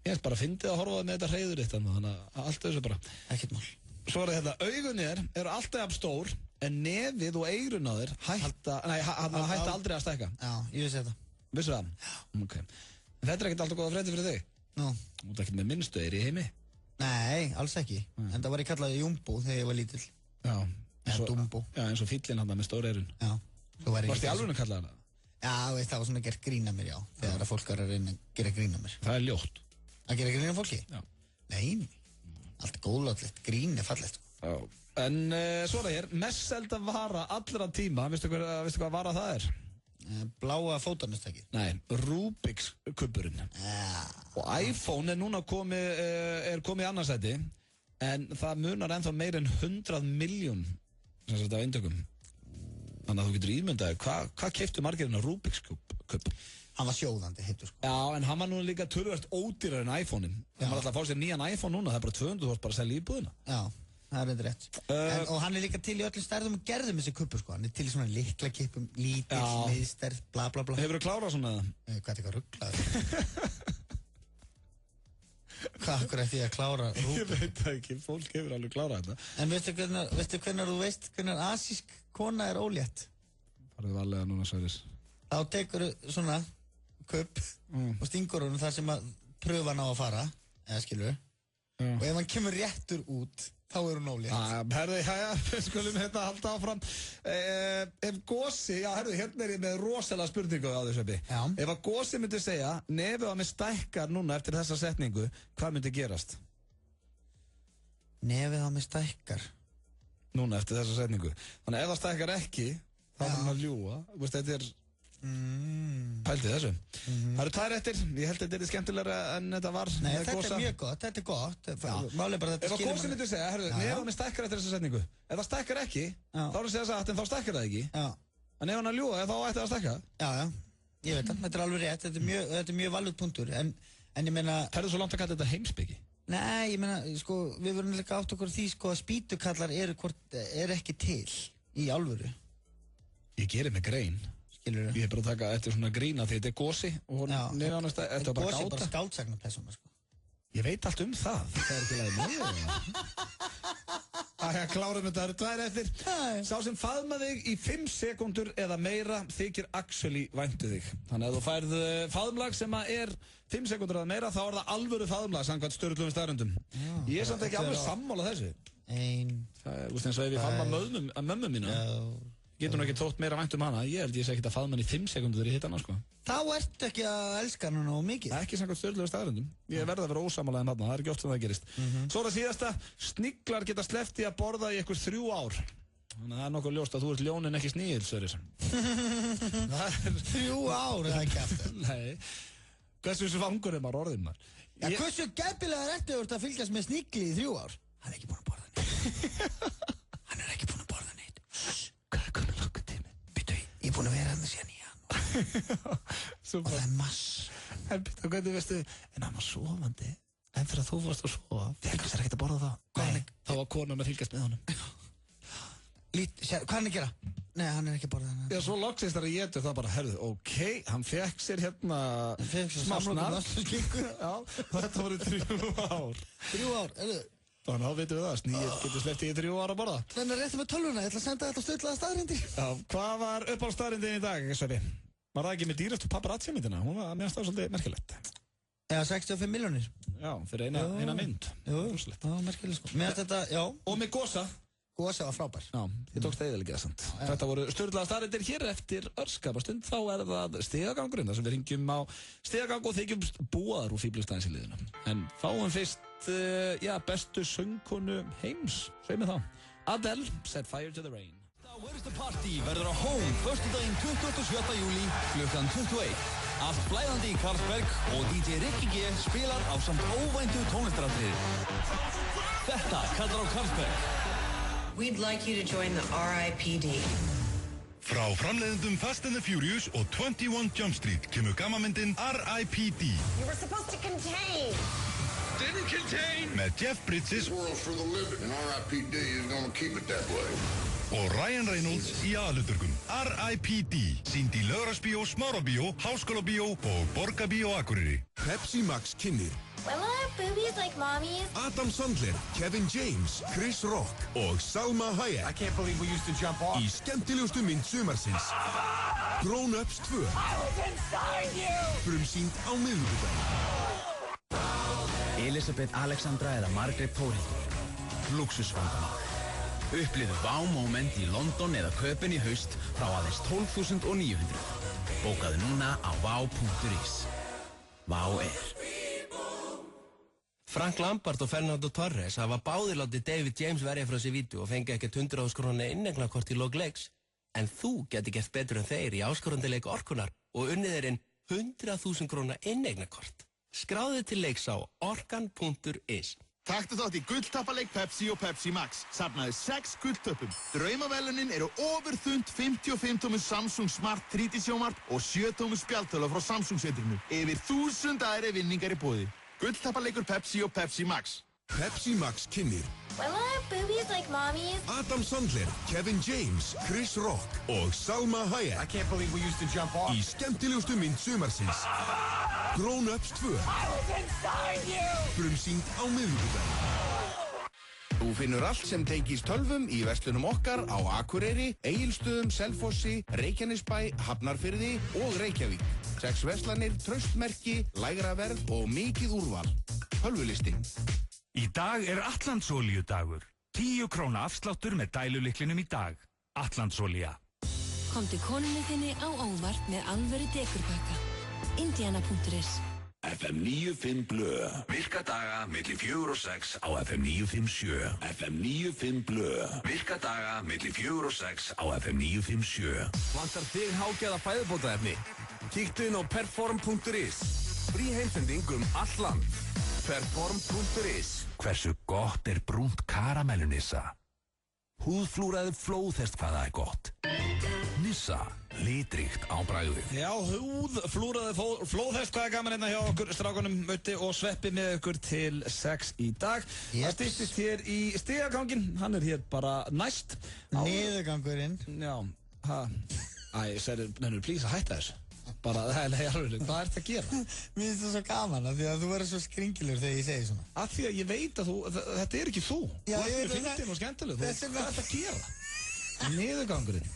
Ég er bara að fyndið að horfa með þetta hreiður eitt, þannig að allt þessu bara. Ekkert mál. Svo er þetta, augunir eru alltaf jafn stór, en nefið og eyrun á þér hætta aldrei að stækka. Já, ég vissi þetta. Vissu það? Já. Ok. En þetta er ekkert alltaf góða fréttir fyrir þig? Nú. Þú ert ekkert með minnstu eyri í heimi? Nei, alls ekki. En það var ég kallaði Jumbo þegar ég var lítill. Já. Eða Dumbo. Já, eins og fíllinn hann með stór eyrun. Já. Varst í alvöru kallaði það? Já, veist, það var svona gert grín að mér, já. Þegar að fólk var að reyna að gera grín að mér. Það er ljótt. Að gera grín að fólki? Já. Nei, allt góðlátlegt, grín er fallegt. Já. En svo er það hér, mest selda vara allra tíma, veistu hvað vara það er? Bláa fótarnustækið. Nei, Rubik's kubburinn. Og iPhone er núna komið í annarsæti, en það munar ennþá meir en 100 miljón af eintökum. Þannig að þú getur ímyndaði, hvað keyptu margir en Rubik's kubb? Hann var sjóðandi, heitur sko. Já, en hann var nú líka töluvert ódýrar en iPhone-in. Það var alltaf að fá sér nýjan iPhone núna, það er bara 200 bara að selja íbúðina. Já. Það er eitthvað rétt. Og hann er líka til í öllum stærðum og gerðum þessi kuppur sko. Hann er til í svona likla kippum, lítill, miðstærð, bla bla bla. Hefur þú klárað svona það? Hvað er eitthvað rugglaður? Hvað akkur er því að klára Rubik? Ég veit það ekki, fólk hefur alveg klárað þetta. En veistu hvernig asísk kona er ólétt? Farðu varlega núna, Sverris. Þá tekur þú svona kupp og stingur hún þar sem að pröfan á að fara, eða skilur. Og ef hann kemur réttur út, þá er hún ólétt. Herðu, skulum hérna halda áfram. Ef Gosi, herðu, hérna er ég með rosalega spurningu á þessu uppi. Ef að Gosi myndi segja, nefið á mig stækkar núna eftir þessa setningu, hvað myndi gerast? Nefið á mig stækkar? Núna eftir þessa setningu. Þannig ef það stækkar ekki, þá er hann að ljúga. Þetta er... Pældi þessu. Það eru tvær eftir. Ég held að þetta er skemmtilegra en þetta var. Nei, þetta er mjög gott, þetta er gott. Málið bara þetta skilur. Ef að Gosi myndi segja, herru, nefið á mig stækkar eftir þessa setningu. Ef það stækkar ekki, þá er það að segja satt, en þá stækkar það ekki. En ef hann að ljúga, þá ætti það að stækka. Já, ég veit það, þetta er alveg rétt. Þetta er mjög valút punktur. En ég meina... Ferðu svo langt að kalla þetta heimspeki? Nei, ég meina, sko, við verðum líka átt okkur því, sko, að spýtukallar eru ekki til í alvöru. Ég gerir mig grein. Ég er bara að taka eftir svona grína því þetta er Gosi og nefnast að þetta er bara gáta. Gosi er bara skáldsagnapersóna sko. Ég veit allt um það. Það er ekki leiðið með. Klárum þetta, það eru 2 eftir. Sá sem faðma þig í 5 sekúndur eða meira þykir actually væntu þig. Þannig að þú færð faðmlag sem er 5 sekúndur eða meira, þá er það alvöru faðmlag samkvæmt Sturlunum staðreyndum. Ég er samt ekki alveg sammála þessu. Það er eins og ef ég faðma mömmu mína. Getur hún ekki þótt meira vænt hana. Ég held ég sé ekki að faðma hann í 5 sekúndur þegar ég hitt hana, sko. Þá ertu ekki að elska hana nógu mikið. Ekki samkvæmt Sturlunum staðreyndum. Ég verð að vera ósammála um þarna, það er ekki oft sem það gerist. Svo er það síðasta, sniglar geta sleppt í að borða í einhver 3 ár. Þannig að það er nokkuð ljóst að þú ert ljónin ekki snígill, Sverrisson. 3 ár, það er ekki aftur. Nei. Hversu svangur er maður orðin maður? Ja, hversu gæpilega ertu að fylgjast með snigli í 3 ár? Hann er ekki búinn að borða neitt. Hann er ekki búinn að borða neitt. Hvað er komið langur tími? Býtu, ég er búinn að vera hann síðan í janúar. Og það er mass. En býtu, hvernig veistu, en hann var sofandi. En fyrir að þú varst að sofa, fylgast þér ekkert að borða þá. Þá var konan að fylgjast með honum. Hvað er hann að gera? Nei, hann er ekki að borða hann. Já, svo loksist þar að ég getur það bara, herðu, ok, hann fekk sér hérna smá snart. Já, þetta voru 3 ár. 3 ár, erðu? Þannig að þá veitum við það, snigil getur sleppt í 3 ára að borða. Þannig að réttum við tölvuna, ég ætla að senda þetta á stutlaða staðreyndir. Já, hvað var uppáhaldsstaðreyndin í dag, Sveppi? Var það ekki með dýrastu paparazzi-myndina? Hún var mér stað svolítið merkilegt. Já, 65 milljónir. Já, fyrir eina mynd. Jú, merkilegt sko. Mér þetta, já. Og með Gosa. Gosa var frábær. Já, ég tókst það eðalega samt. Þetta voru sturlaða staðreyndir hér eftir örskapastund. Þá er það stigagangurinn, þar sem við ringjum á stigagang og þykjum búaðar úr fíblustæðins í liðinu. En fáum fyrst, bestu söngkonu heims, segjum við þá. Adele, Set Fire to the Rain. Where's the Party verður á Home föstudaginn 27. júlí klukkan 21. Allt flæðandi í Karlsberg og DJ Rikki G spilar á samt óvæntu tónlistaratriði. Þetta kallar á Karlsberg. We'd like you to join the R.I.P.D. Frá framleiðendum Fast and the Furious og 21 Jump Street kemur gammamyndin R.I.P.D. You were supposed to contain. Didn't contain. Með Jeff Bridges. World for the living and R.I.P.D. is gonna keep it that way. Og Ryan Reynolds í aðalhlutverkum. R.I.P.D. Sýnd í Laugarásbíó, Smárabíó, Háskólabíó og Borgarbíó Akureyri. Pepsi Max kynnir Will I have boobies like mommies? Adam Sandler, Kevin James, Chris Rock og Salma Hayek. I can't believe we used to jump off. Í skemmtilegustu mynd sumarsins. Grown Ups 2. I was inside you! Frumsýnd á miðvikudaginn. Elisabeth Alexandra eða Margrét Þórhildur. Luxusvandamál. Upplifðu Wow-moment í London eða Köpen í haust frá aðeins 12.900. Bókaðu núna á wow.is. Wow Air. Frank Lampard og Fernando Torres hafa báðir látið David James verja frá sér vítu og fengi ekkert 100.000 króna innegnarkort í lok leiks. En þú geti gert betur en þeir í áskorandileik Orkunar og unnið þeirinn 100.000 króna innegnarkort. Skráðu til leiks á orkan.is. Taktu þátt í gulltappaleik Pepsi og Pepsi Max. Safnaðu 6 gulltöppum. Draumavelunin eru ofurþund 55 tómur Samsung Smart 3D sjónvarp og 7 tómur spjaldtölu frá Samsung-setrinu. Yfir 1000 aðri vinningar í boði. Gulltappaleikur Pepsi og Pepsi Max. Pepsi Max kynnir Will I have boobies like mommies? Adam Sandler, Kevin James, Chris Rock og Salma Hayek. I can't believe we used to jump off. Í skemmtilegustu mynd sumarsins. Grown Ups 2. I was inside you! Frumsýnd á miðvikudaginn. Þú finnur allt sem tengist tölvum í verslunum okkar á Akureyri, Egilsstöðum, Selfossi, Reykjanesbæ, Hafnarfirði og Reykjavík. 6 verslanir, traustmerki, lægra verð og mikið úrval. Tölvulistin. Í dag er Atlandsolíudagur. 10 króna afsláttur með dælulyklinum í dag. Atlandsolía. Komdu konunni þinni á óvart með alvöru dekurpakka. Indiana.is FM 95 Blö. Virka daga milli 4 og 6 á FM 957. FM 95 Blö. Virka daga milli 4 og 6 á FM 957. Vantar þig hágæða fæðubótaefni? Kíktu inn á perform.is. Frí heimsending all land. Perform.is. Hversu gott er brúnt karamellu Nissa? Húðflúraði flóðhest hvað það er gott. Nissa, litríkt á bragðið. Já, húðflúraði flóðhest hvað er gaman hérna hjá okkur strákunum Mötti og Sveppi með okkur til 6 í dag. Það stýttist hér í stigaganginn, hann er hér bara næst. Niðurgangurinn. Já, Æ, nennur please að hætta þessu. Bara, nei, alveg, hvað ert að gera? Mér finnst það svo gaman af því að þú verður svo skringilegur þegar ég segi svona. Af því að ég veit að þetta er ekki þú. Já, þú ert fyndin og skemmtileg. Hvað ert að gera? Niðurgangurinn.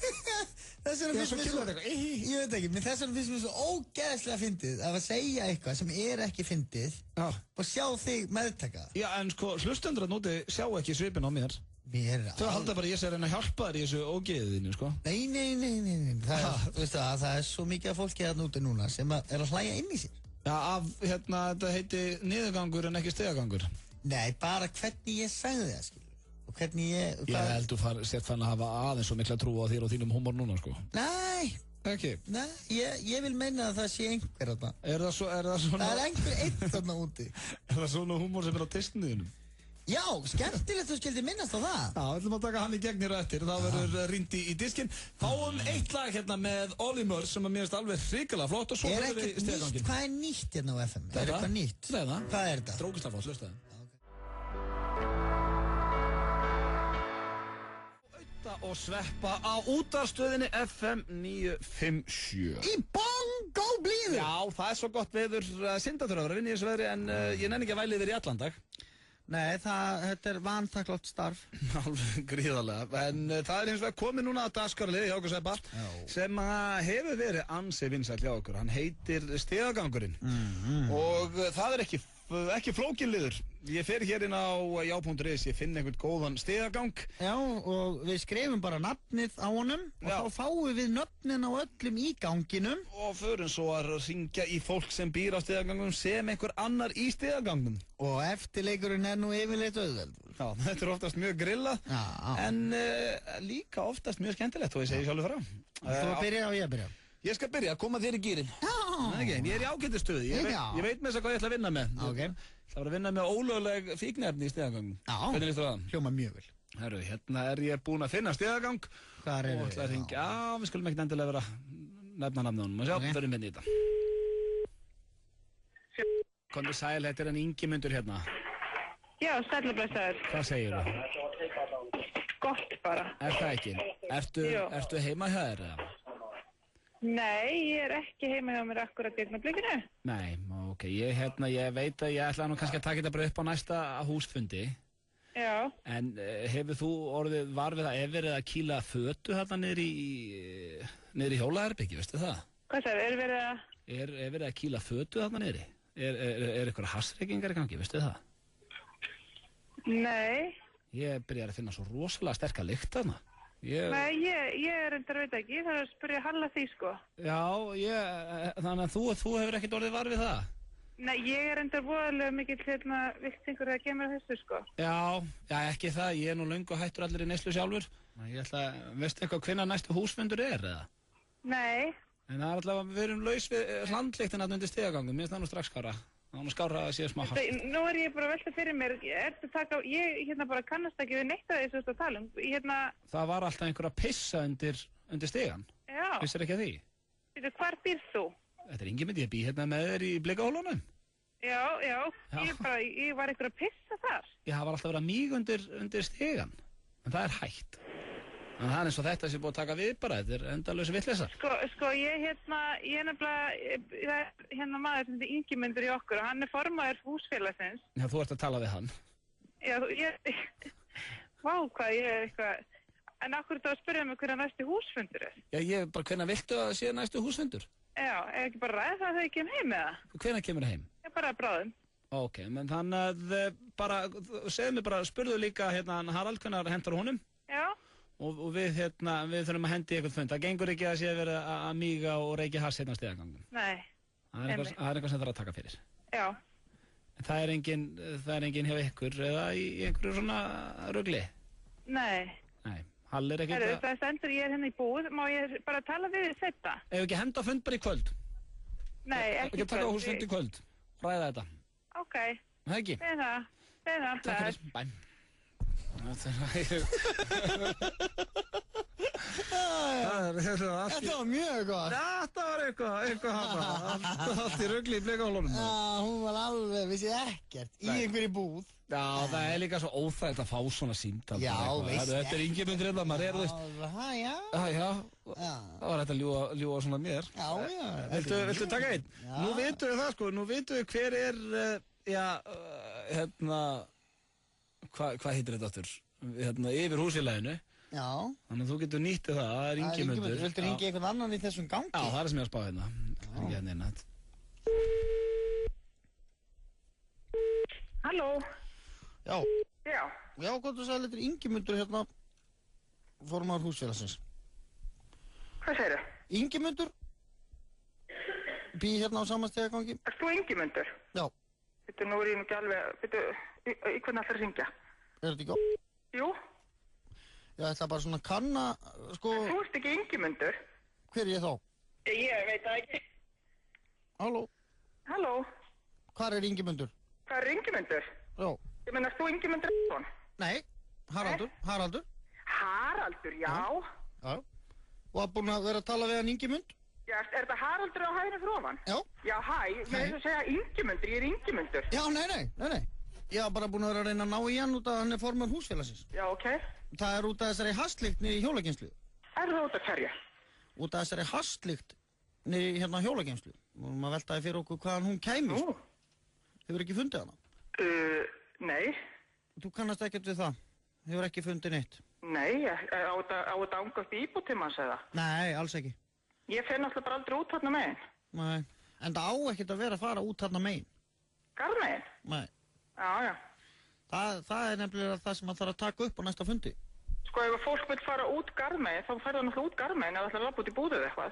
Þess vegna finnst mér svo, ég veit ekki, men þess vegna finnst mér svo ógeðslega fyndið að segja eitthvað sem er ekki fyndið og sjá þig meðtaka. Já, en sko, hlustendur að núti sjá ekki svipin á mér. Þau halda bara ég sé að reyna að hjálpa þér í þessu ógeðinu, sko. Nei. Það er svo mikið af fólki þarna úti núna sem er að hlæja inn í sér. Já, þetta heiti niðurgangur en ekki stigagangur. Nei, bara hvernig ég sagði það, skil. Og hvernig ég... Ég held þú sért fann að hafa aðeins svo mikla trú á þér og þínum húmor núna, sko. Nei. Ekki? Nei, ég vil meina að það sé einhver þarna. Er það svona... Það er einhver einn þarna úti. Er það svona húmor sem er á diskniðinum? Já, skemmtilegt þú skildi minnast á það. Já, við ætlum að taka hann í gegn hér eftir. Það verður rýnt í diskinn. Fáum eitt lag hérna með Ollie Murs sem að mér finnst alveg hrikalega flott og svo verður við í steganginn. Hvað er nýtt hérna á FM? Er eitthvað nýtt? Hvað er þetta? Drókislega flott, hlustaðu. Og sveppa á útvarpsstöðinni FM 957 Í bongo blíðu. Já, það er svo gott veður. Syndaþurra að vinna í þessu veðri en ég nenni ekki að væli yfir í allan dag. Nei, þetta er vanþakklátt starf. Alveg gríðarlega. En það er eins og að komið núna að dagskrárliði hjá okkur Sveppa sem hefur verið ansi vinsæll hjá okkur. Hann heitir Stigagangurinn og það er ekki flókinliður. Ég fer hér inn á já.is, ég finn einhvern góðan stigagang. Já, og við skrifum bara nafnið á honum og þá fáum við nöfnin á öllum í ganginum. Og förum svo að ringja í fólk sem býr á stigagangum sem einhver annar í stigagangum. Og eftirleikurinn er nú yfirleitt auðveldur. Já, þetta er oftast mjög grillað, en líka oftast mjög skemmtilegt, og ég segi sjálfur frá. Þú að byrja og ég að byrja? Ég skal byrja, koma þér í gírinn. Ég er í ágættistöðu, ég veit með þess að hvað ég ætla að vinna með. Það var að vinna með ólögleg fíknefni í stigagangum. Hvernig líst þú það? Hljóma mjög vel. Herru, hérna er ég búinn að finna stigagang. Hvar er það? Já, við skulum ekkert endilega vera nefna nafnið honum. Og sjá, förum við í þetta. Komdu sæl, þetta er hann Ingimundur hérna. Já, sæll og blessaður. Hvað segir þú? Gott bara. Er það ekki? Ertu heima hjá þér eða? Nei, ég er ekki heima hjá mér akkurat í augnablikinu. Nei, ok, ég veit að ég ætla nú kannski að taka þetta bara upp á næsta húsfundi. Já. En hefur þú orðið var við að verið að kýla fötu þarna niður í hjólaherbyggi, veistu það? Hvað það er verið að... Er verið að kýla fötu þarna niður? Er eitthvað hassreykingar í gangi, veistu það? Nei. Ég byrjar að finna svo rosalega sterka lykt þarna. Nei, ég reyndar veit ekki, það er að spyrja Halla því, sko. Já, þannig að þú hefur ekkert orðið var við það? Nei, ég er reyndar voðalega mikill viktingur að kemur að þessu, sko. Já, ekki það, ég er nú löngu hættur allir í neyslu sjálfur. Ég ætla, veistu eitthvað hvenær næstu húsfundur er, eða? Nei. En það er alltaf að við erum laus við hlandlyktina undir stigagangum, mér finnst það nú strax skára. Það er nú skára að sé smá hart. Nú er ég bara að velta fyrir mér, ég bara kannast ekki við neitt að þessu að tala um. Það var alltaf einhver að pissa undir stigan. Já. Vissir ekki að því? Hvar býr þú? Þetta er Ingimund, ég bý hérna með þér í Blikahólunum. Já, ég var einhver að pissa þar. Já, það var alltaf að vera míg undir stigan, en það er hægt. En það er eins og þetta sem er búið að taka við bara, þetta er endalösi vitleysa. Sko, ég er nefnilega, maður sem þetta Ingimundur í okkur og hann er formaður húsfélagsins. Já, þú ert að tala við hann. Já, vá, hvað, ég er eitthvað, en akkur þú að spyrja mig hverja næstu húsfundur er? Já, hvernig viltu að sé næstu húsfundur? Já, ekki bara ræða það þegar ég kem heim eða? Hvernig kemur það heim? Ég bara bráðum. Ok, menn þannig að segðu mig bara, spurðu líka Harald hvernig hentar honum? Já. Og við þurfum að hendi eitthvað fund. Það gengur ekki að sé verið að míga og reykja hass hérna á stigagangum. Nei. Það er eitthvað sem þarf að taka fyrir. Já. En það er engin hjá ykkur eða í einhverju svona rugli? Nei. Nei. Hall er ekki þetta... Það stendur ég er hérna í búð. Má ég bara tala við þið þetta? Ef ekki henda fund bara í kvöld? Nei, ekki í kvöld. Ekki taka húsfund í kvöld. Ræða þetta. Ok. Það ekki? Beina. Takk fyrir. Bæ. Það er Þetta var mjög gott. Þetta var eitthvað hana. Allt í rugli í Blikahólunum. Já, hún var alveg, vissi ekkert, í einhverju búð. Já, það líka svo óþægt að fá svona símtal. Já, veist ekki. Þetta Ingimundur hérna, maður þú veist. Já. Það var hægt að ljúga svona mér. Já. Viltu taka einn? Nú vitum við það, sko. Nú vitum við hver hvað heitir þetta aftur? Yfir húsfélaginu. Já. Þannig að þú getur nýttið það, það Ingimundur. Viltu ringi einhvern annan í þessum gangi? Já, það sem ég að spá hérna. Ringi hérna inn. Halló? Já. Já. Já, hvað þú sagði, þetta Ingimundur hérna, formaður húsfélagsins. Hvað segirðu? Ingimundur? Býð hérna á samanstegagangi. Erst þú Ingimundur? Já. Þetta nú ég nú ekki alveg, í hvernig ætlar að ringja? Þetta ekki á? Jú. Ég ætla bara svona að kanna, sko... Þú ert ekki Ingimundur? Hver er ég þá? Ég veit það ekki. Halló? Halló? Hvar er Ingimundur? Hvað er Ingimundur? Já. Ég meina, þú Ingimundur Einarsson? Nei, Haraldur. Haraldur, já. Já. Og að búin að vera að tala við hann Ingimund? Já, er þetta Haraldur á hæðinu fyrir ofan? Já. Já, með þess að segja Ingimundur, ég er Ingimundur. Já, nei. Ég var bara búin að vera að reyna að ná í hann út af að hann er formaður húsfélagsins. Já, ok. Það er út af þessari hastlykt niður í hjólageymslu. Er það út af hverju? Út af þessari hastlykt niður í hérna hjólageymslu. Og maður veltaði fyrir okkur hvaðan hún kæmi. Hefur ekki fundið hana? Nei. Þú kannast ekkert við það? Hefur ekki fundið neitt? Nei, á þetta anga upp í íbútímans eða? Nei, alls ekki. Ég fer náttúrulega bara aldrei út þarna megin. Nei, en það á ekkert að vera að fara út þarna megin. Garðmegin? Nei. Já. Það er nefnilega það sem maður þarf að taka upp á næsta fundi. Sko, ef fólk vil fara út garðmegin, þá fær það náttúrulega út garðmegin eða ætlar að labba út í búðið eitthvað.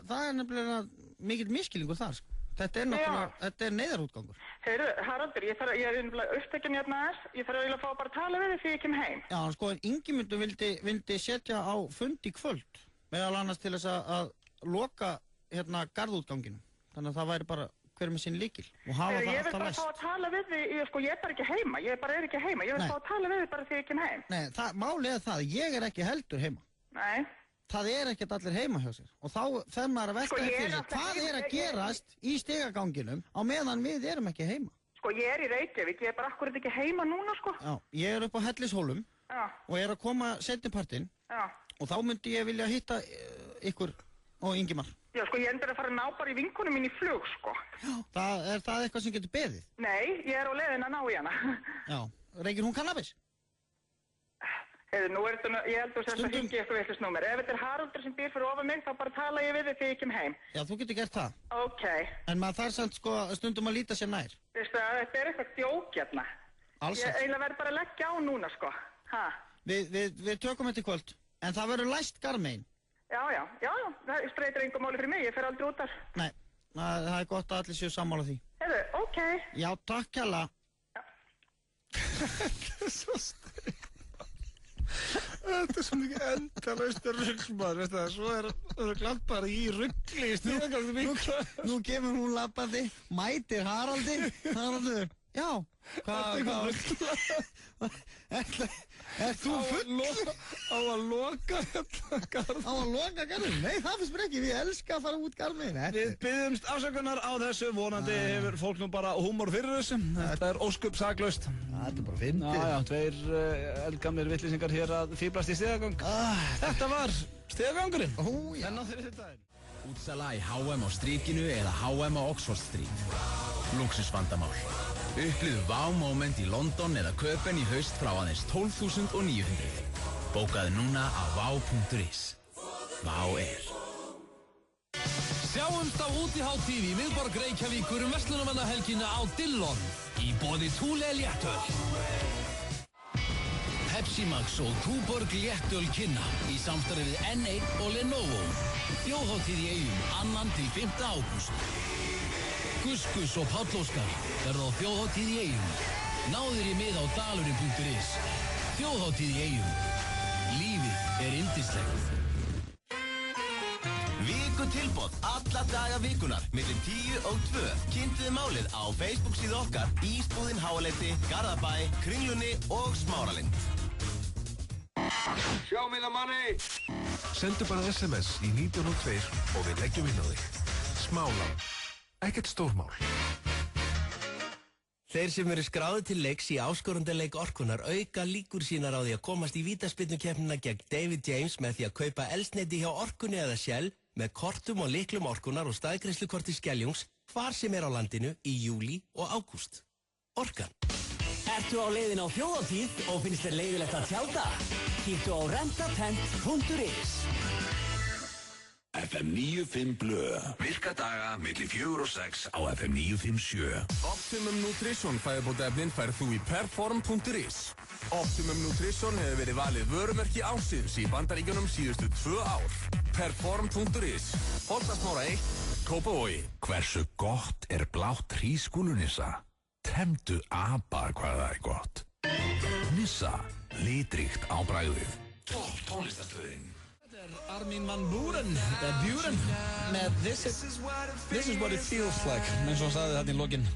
Það er nefnilega mikill miskilningur þar, sko. Þetta er náttúrulega, þetta er neyðarútgangur. Heyrðu, Haraldur, ég er nefnilega upptekinn hérna aðeins. Ég þarf eiginlega að fá bara að tala við þig þegar ég kem heim. Já, sko, en Ingimundur vildi setja á fund í kvöld. Meðal annars til þess að loka hérna garðútganginu. Þannig að það væri bara hver með sinn lykil. Og hafa það alltaf læst. Ég vil bara fá að tala við þig, sko, ég er bara ekki heima. Ég bara er ekki heima. Ég vil fá að tala við þig bara þegar ég kem heim. Nei, málið er það, ég er ekki heldur heima. Nei. Það er ekkert allir heima hjá sér og þá fer maður að velta fyrir sér hvað er að gerast í stigaganginum á meðan við erum ekki heima. Sko ég er í Reykjavík, ég er bara akkurat ekki heima núna sko. Já, ég er upp á Hellishólum og er að koma seinnipartinn og þá myndi ég vilja hitta ykkur og Ingimar. Já sko ég endur að fara að ná bara í vinkonum mín í flug sko. Já. Er það eitthvað sem getur beðið? Nei, ég er á leiðin að ná í hana. Já, reykir hún kannabis? Nú er þetta, ég held að þetta hingi eitthvað vitlaust númer. Ef þetta er Haraldur sem býr fyrir ofan mig, þá bara tala ég við þig þegar ég kem heim. Já, þú getur gert það. Ok. En maður þarf samt sko stundum að líta sér nær. Veistu að þetta er eitthvað djók hérna. Alls ekki. Ég eiginlega verð bara að leggja á núna sko. Ha? Við tökum þetta í kvöld. En það verður læst garðmegin. Já. Það streytir engum máli fyrir mig, ég fer aldrei út þar. Nei, það er gott að allir séu sammála því. Heyrðu, ok. Já, takk kjalla. Þetta er svo mikið endalaust ruggsmaður, veist það, svo er það glatt bara í ruggli í stíðagangunum. Nú kemur hún lappandi, mætir Haraldur, já, hvað, er þú full? Á að loka garð. Á að loka garðin? Nei, það finnst mér ekki, við elska að fara út garðin. Við byggjumst afsökunar á þessu, vonandi hefur fólk nú bara húmor fyrir þessu. Þetta er óskup saklaust. Þetta er bara fyndið. Já, tveir eldgamlir vitlýsingar hér að fýblast í stigagang. Þetta var stigagangurinn. Já. En á þriðju daginn. Útsala í H&M á Strikinu eða H&M á Oxford Street. Lúxusvandamál. Upplifðu wow-moment í London eða Köpen í haust frá aðeins 12.900. Bókaðu núna á wow.is. Wow er. Sjáumst á útihátíð í miðborg Reykjavíkur verslunarmannahelgina á Dillon í boði Thule léttöl. Pepsi Max og Tuborg léttöl kynna í samstarfi við N1 og Lenovo. Þjóðhátíð í Eyjum 2. til 5. ágúst. Guskus og Páll Óskar verða á þjóðhátíð í Eyjum. Náður í mið á dalurinn.is. Þjóðhátíð í Eyjum. Lífið er yndislegt. Vikutilboð alla daga vikunar millir 10 og 2. Kynntuðu málið á Facebook síðu okkar Ísbúðin Háaleiti, Garðabæ, Kringlunni og Smáralind. Show me the money! Sendu bara SMS í 1902 og við leggjum inn á þig. Smálán. Ekkert stórmál. Þeir sem eru skráðir til leiks í áskorundarleik Orkunnar auka líkur sínar á því að komast í vítaspyrnukeppnina gegn David James með því að kaupa eldsneyti hjá Orkunni eða Shell með kortum og lyklum Orkunnar og staðgreiðslukorti Skeljungs hvar sem er á landinu í júlí og ágúst. Orkan. Ertu á leiðin á þjóðhátíð og finnst þér leiðilegt að tjálta? Kíktu á rentatent.is. FM 95 Blö. Virka daga milli 4 og 6 á FM 957. Optimum Nutrition fæðubótaefnin færð þú í perform.is. Optimum Nutrition hefur verið valið vörumerki ársins í Bandaríkjunum síðustu 2 ár. Perform.is. Holtasmára 1, Kópavogi. Hversu gott er blátt hrísskúlunissa? Temdu apa hvað það er gott. Nissa, litríkt á bragðið. Topp tónlistarstöðin. Armin van Buuren með This is what it feels like, eins og hann sagði þetta í lokin.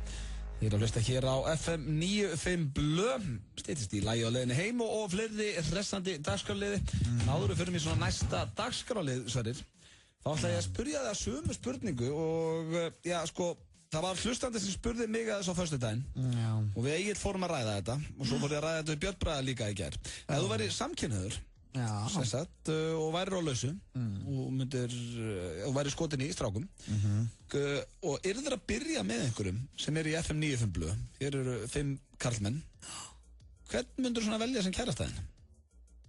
Ég að hlusta hér á FM 95 Blö, styttist í lagi á leiðinni heim og fleiri hressandi dagskrárliði. Áður við förum í svona næsta dagskrárlið, Sverrir, þá ætla ég að spyrja það sömu spurningu og já, sko, það var hlustandi sem spurði mig að þessu á föstudaginn og við Egill fórum að ræða þetta og svo fór ég að ræða þetta við Björn Braga líka í gær. Ef þú væri samkynhneigður og væri á lausu og væri skotin í strákum og yrðir að byrja með einhverjum sem er í FM 95 Blö, hér eru 5 karlmenn, hvern myndur svona velja sem kærastæðin?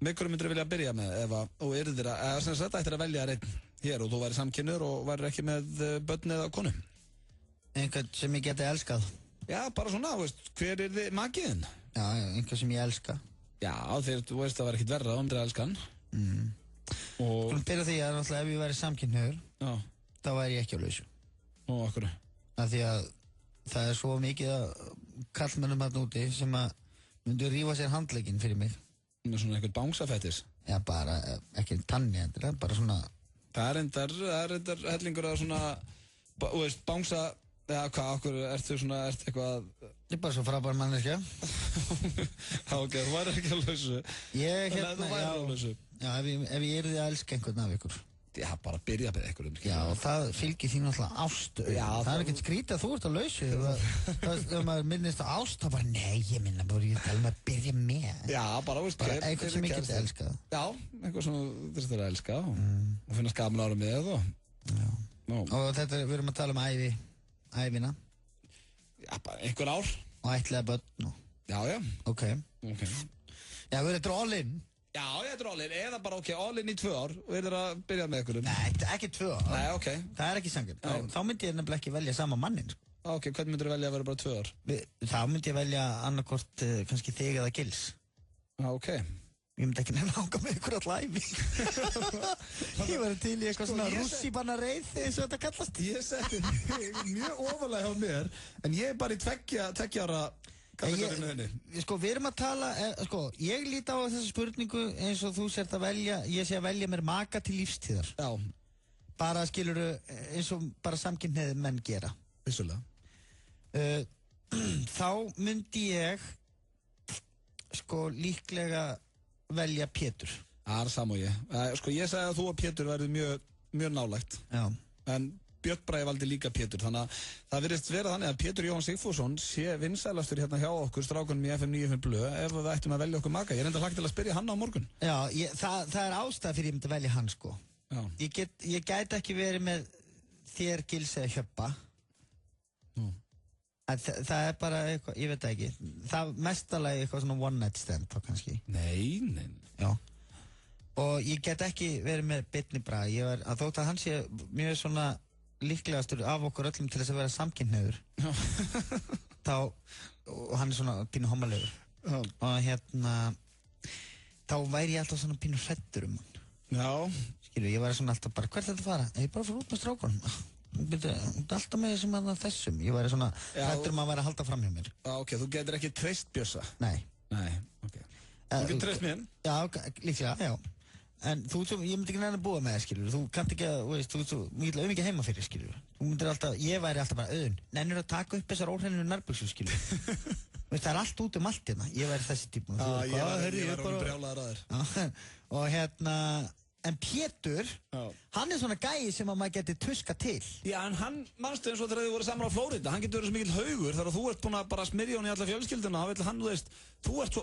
Með hverju myndur þú vilja byrja með og yrðir að sem sagt ættir að velja einn hér og þú væri samkynhneigður og væri ekki með börn eða konu? Einhvern sem ég geti elskað. Já, bara svona, veist, hver er þið magiðin? Já, einhvern sem ég elska. Já, þegar þú veist að það var ekkert verra að elska hann. Og Skulum byrja því að náttúrulega ef ég væri samkynhneigður, þá væri ég ekki á lausu. Og af hverju? Af því að það er svo mikið að kallmennum hann úti sem að myndu rífa sér handlegginn fyrir mig. Með svona einhvern bángsafettis? Já, bara, ekki tanni endur, bara svona... Það er reyndar hellingur að svona, þú veist, bánsa... Já, hvað, okkur, ertu eitthvað... Ég er bara svo frábær manneskja. Ok, þú væri ekki á lausu. Ég, þú væri á lausu. Já, ef ég yrði að elska einhvern af ykkur. Já, bara byrja með einhverjum. Já, og það fylgir því náttúrulega ást. Já, það er ekkert skrítið að þú ert á lausu. Ef maður minnist á ást, þá bara, nei, ég minna bara, ég tala um að byrja með. Já, bara, veist, bara einhvern sem ég geti elskað. Já, einhvern sem þú þurftir að elska og finna skapin ára með það. Og þetta, við erum að tala um ævina. Já, bara einhver ár. Og ætlaði börn. Já. Ok. Já, við erum all in. Já, ég er all in. Eða bara, ok, all in í 2 ár og við erum að byrja með einhverjum. Nei, ekki 2 ár. Nei, ok. Það er ekki sanngjarnt. Þá myndi ég nefnilega ekki velja sama mannin. Ok, hvern myndir þú velja að vera bara 2 ár? Þá myndi ég velja annarkvort kannski þig eða Gils. Já, ok. Ég myndi ekki nefnilega hanga með ykkur all ævi. Ég var til í eitthvað svona rússíbanna reið eins og þetta kallast. Ég setti mjög ofalega hjá mér, en ég er bara í 2 ára kallakarinu henni. Sko, við erum að tala, sko, ég líti á þessa spurningu eins og þú sért að velja, ég sé að velja mér maka til lífstíðar. Já. Bara skilurðu eins og bara samkynhneigðir menn gera. Vissulega. Þá myndi ég, sko, líklega velja Pétur. Það er sam og ég. Sko, ég segi að þú og Pétur verður mjög nálægt. Já. En Björn Bragi valdi líka Pétur, þannig að það virðist vera þannig að Pétur Jóhann Sigfússon sé vinsælastur hérna hjá okkur strákunum í FM 95 Blö ef við ættum að velja okkur maka. Ég er enda hlagt til að spyrja hann á morgun. Já, það er ástæð fyrir ég myndi að velja hann, sko. Já. Ég gæti ekki verið með þér, Gils eða Hjöppa. Það er bara eitthvað, ég veit ekki. Það mestalagi eitthvað svona one night stand þá kannski. Nei. Já. Og ég get ekki verið með Birni Braga. Að þótt að hann sé mjög svona líklegastur af okkur öllum til þess að vera samkynhneigður. Og hann er svona pínu homalegur. Og hérna, þá væri ég alltaf svona pínu hræddur um hann. Já. Skilju, ég væri svona alltaf bara, hvert er þetta að fara? Ég bara fór út með strákunum. Alltaf með þessum. Ég væri svona hræddur að væri að halda fram hjá mér. Ok, þú getur ekki treyst Bjössa? Nei. Ok. Þú getur treyst mér? Já, líklega, já. En ég myndi ekki næra búa með það, skilur. Þú kannt ekki að, þú ert svo mikið auðvitað heima fyrir, skilur. Þú myndir alltaf, ég væri alltaf bara auðun. Nennir að taka upp þessar óhreininu nærbuxur, skilur. Það er allt út allt hérna. Ég væri þessi típun. Ég var brjálaður að þér. Og hérna, En Pétur, hann svona gæi sem að maður geti tuska til. Já, en hann, manstu eins og þegar þið voru saman á Flórida, hann getur verið svo mikill haugur þegar þú ert búin að bara smyrja hann í alla fjölskylduna, þá vill hann, þú ert svo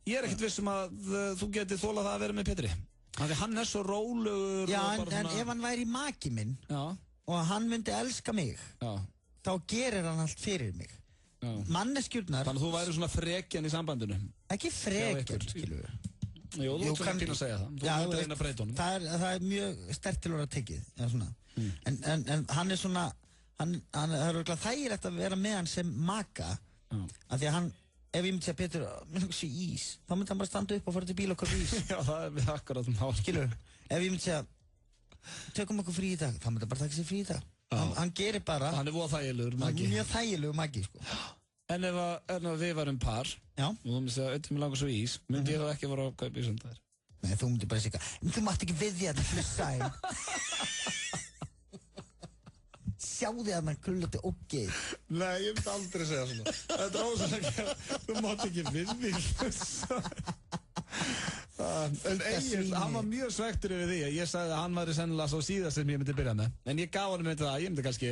ég ekkert vissum að þú geti þólað það að vera með Pétri. Þannig að hann svo rólegur. Já, en ef hann væri maki minn og hann myndi elska mig, þá gerir hann allt fyrir mig. Manneskjurnar. Þannig að þú væri svona frekjan í sambandinu. Ekki frekjan, skilur við. Jú, þú ert svona að segja það. Þú ert að reyna að breyta honum. Það er mjög sterkt til að vera tekið. En hann er svona, það er örugglega þægilegt að vera með hann sem maka. Af því að hann, ef ég myndi segja Pétur, mér langar sér ís, þá myndi hann bara standa upp og fara til bíl og kaupa ís. Já, það er við akkurat um hálf. Skilur, ef ég myndi segja, tökum okkur frí í dag, þá myndi hann bara taka sér frí í dag. Hann gerir bara. Hann er voða þægilegur magi. Hann er mjög þægilegur magi, sko. En ef við varum par, og þú myndi segja, auðvitað mér langar svo ís, myndi ég þá ekki fara að kaupa ís um þær? Nei, þú myndi bara segja, en þú mátt ekki viðja þetta flussæn. Sjáðu þarna krullandi ógeð. Nei, ég myndi aldrei segja svona. Þetta er ósannlega, þú mátt ekki viðja flussæn. En Egill, hann var mjög svektur yfir því. Ég sagði að hann væri sennilega svo síðast sem ég myndi byrja með. En ég gaf hann með það, ég myndi kannski,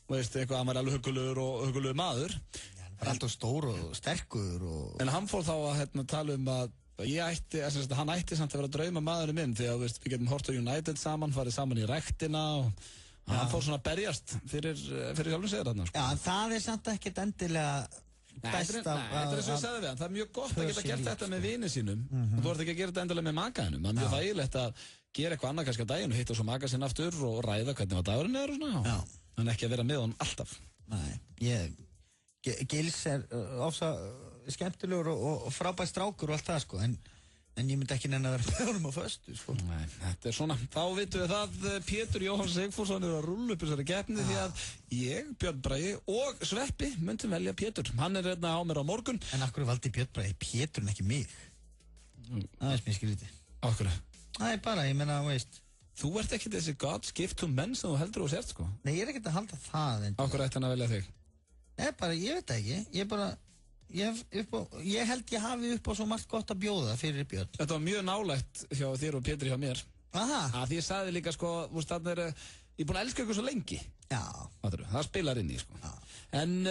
eitthvað, hann var alveg huggulegur maður. Bara alltaf stór og sterkur og... En hann fór þá að tala um að hann ætti samt að vera drauma maðurinn minn því að við getum hort á United saman, farið saman í ræktina og hann fór svona að berjast fyrir sjálfum sér þarna. Já, en það er samt ekkert endilega best af... Nei, þetta er eins og ég sagði við hann, það er mjög gott að geta gert þetta með vini sínum og þú ert ekki að gera þetta endilega með makaðinum. Það er mjög þægilegt að gera eitthvað annað kannski á daginn og hitta svo maka sinn aftur og ræða hvernig var dagurinn er og svona. En ekki að vera með honum alltaf. Nei, Gils er ofsa skemmtilegur og frábær strákur og allt það, sko, en ég myndi ekki nenni að vera með honum á föstu, sko. Nei, þetta er svona. Þá vitum við það, Pétur Jóhann Sigfússon er að rúlla upp þessari keppni því að ég, Björn Bragi og Sveppi myndum velja Pétur. Hann er hérna á mér á morgun. En af hverju valdi Björn Bragi Pétur en ekki mig? Það er mér skrítið. Af hverju? Það er bara, ég meina, veist. Þú ert ekki þessi God's gift to men sem þú heldur og sért, sko. Nei, ég er ekkert að halda það. Af hverju ætti hann að velja þig? Nei, bara, ég veit ekki. Ég held ég hafi upp á svo margt gott að bjóða fyrir Björn. Þetta var mjög nálægt hjá þér og Pétri hjá mér. Aha. Því ég sagði líka, sko, ég er búinn að elska ykkur svo lengi. Já. Það spilar inn í, sko. Já. En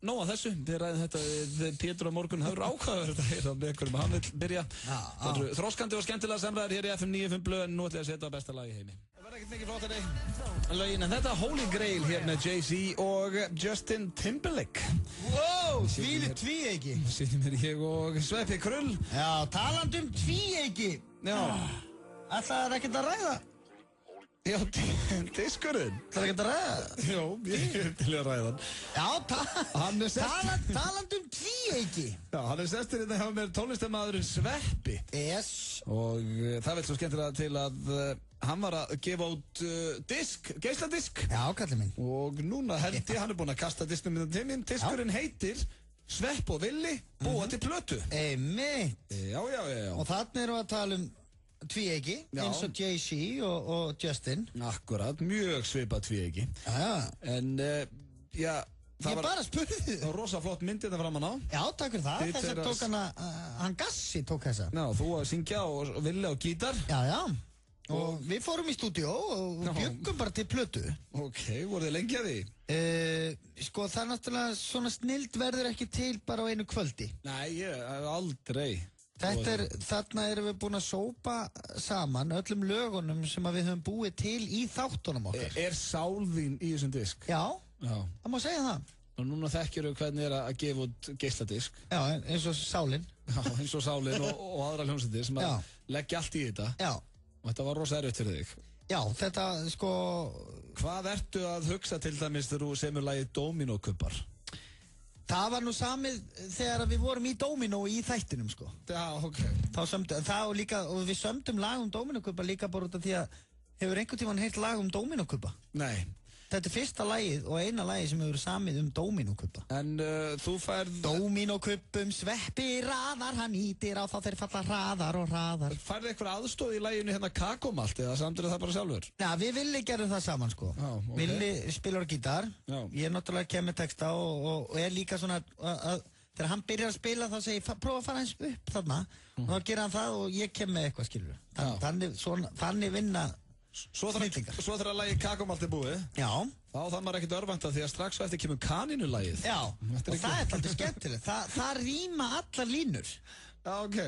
nóg að þessu, við ræðum þetta við Pétur á morgun, það eru ákvæður þetta hér með einhverjum, hann vil byrja. Það eru þroskandi og skemmtilega samræðir hér í FM 95 Blöð, en nú ætlum ég að setja á besta lag í heimi. Það verður ekkert mikið flottari lögin, en þetta er Holy Grail hér með Jay-Z og Justin Timberlake. Wow, tvíeiki. Sýnum mér ég og Sveppi Krull. Já, talandi tvíeiki. Já. Það er ekkert að ræða. Já, diskurinn. Það er ekkert að ræða það? Jó, ég er til að ræða hann. Já, talandi tvíeiki. Já, hann er sestur hérna hjá mér tónlistarmaðurinn Sveppi. Yes. Og það vil svo skemmtilega til að hann var að gefa út geisladisk. Já, kallið minn. Og núna held ég, hann er búinn að kasta disknum minna til mín. Diskurinn heitir Svepp og Villi búa til plötu. Einmitt. Já. Og þarna erum við að tala um tvíeiki, eins og Jay-Z og Justin. Akkurat, mjög svipað tvíeiki. En, já, það var... Ég bara spurði þið. Það var rosa flott mynd þetta framan á. Já, takk fyrir það. Þessar tók hann Gassi tók þessa. Já, þú að syngja og Villi á gítar. Já. Og við fórum í stúdíó og bjöggum bara til plötu. Ok, voru þið lengi að því? Sko, það er náttúrulega svona snild verður ekki til bara á einu kvöldi. Nei, aldrei. Þarna erum við búin að sópa saman öllum lögunum sem við höfum búið til í þáttunum okkar. Er sál þín í þessum disk? Já, það má segja það. Og núna þekkjur við hvernig að gefa út geisladisk. Já, eins og sálinn. Já, eins og sálinn og aðra hljómsveitir sem að leggja allt í þetta. Já. Og þetta var rosa erfitt fyrir þig. Já, þetta, sko... Hvað ertu að hugsa til dæmis þegar þú semur lagið Dóminókubbar? Það var nú samið þegar við vorum í Dóminó í þættinum, sko. Já, ok. Og við sömdum lag um Dóminókubba líka bara út af því að hefur einhvern tímann heyrt lag um Dóminókubba? Nei. Þetta er fyrsta lagið og eina lagið sem hefur samið um Dóminókubba. En þú færð... Dóminókubbum Sveppi raðar, hann ítir á þá þeir falla hraðar og hraðar. Færðu eitthvað aðstóð í laginu hérna Kakomalt eða samdur það bara sjálfur? Já, við Villi gerum það saman, sko. Já, ok. Villi spilar á gítar. Já. Ég er náttúrulega kem með texta og er líka svona að þegar hann byrjar að spila þá segir ég prófa að fara eins upp þarna og þá gerir hann það og ég kem með eitthvað skilur þannig vinna Svo þarf að lagi Kakomalt búið. Já. Þá þarf maður ekkert örvænta því að strax eftir kemur kanínulagið. Já, og það er alltaf skemmtilegt. Það rýma allar línur. Já, ok.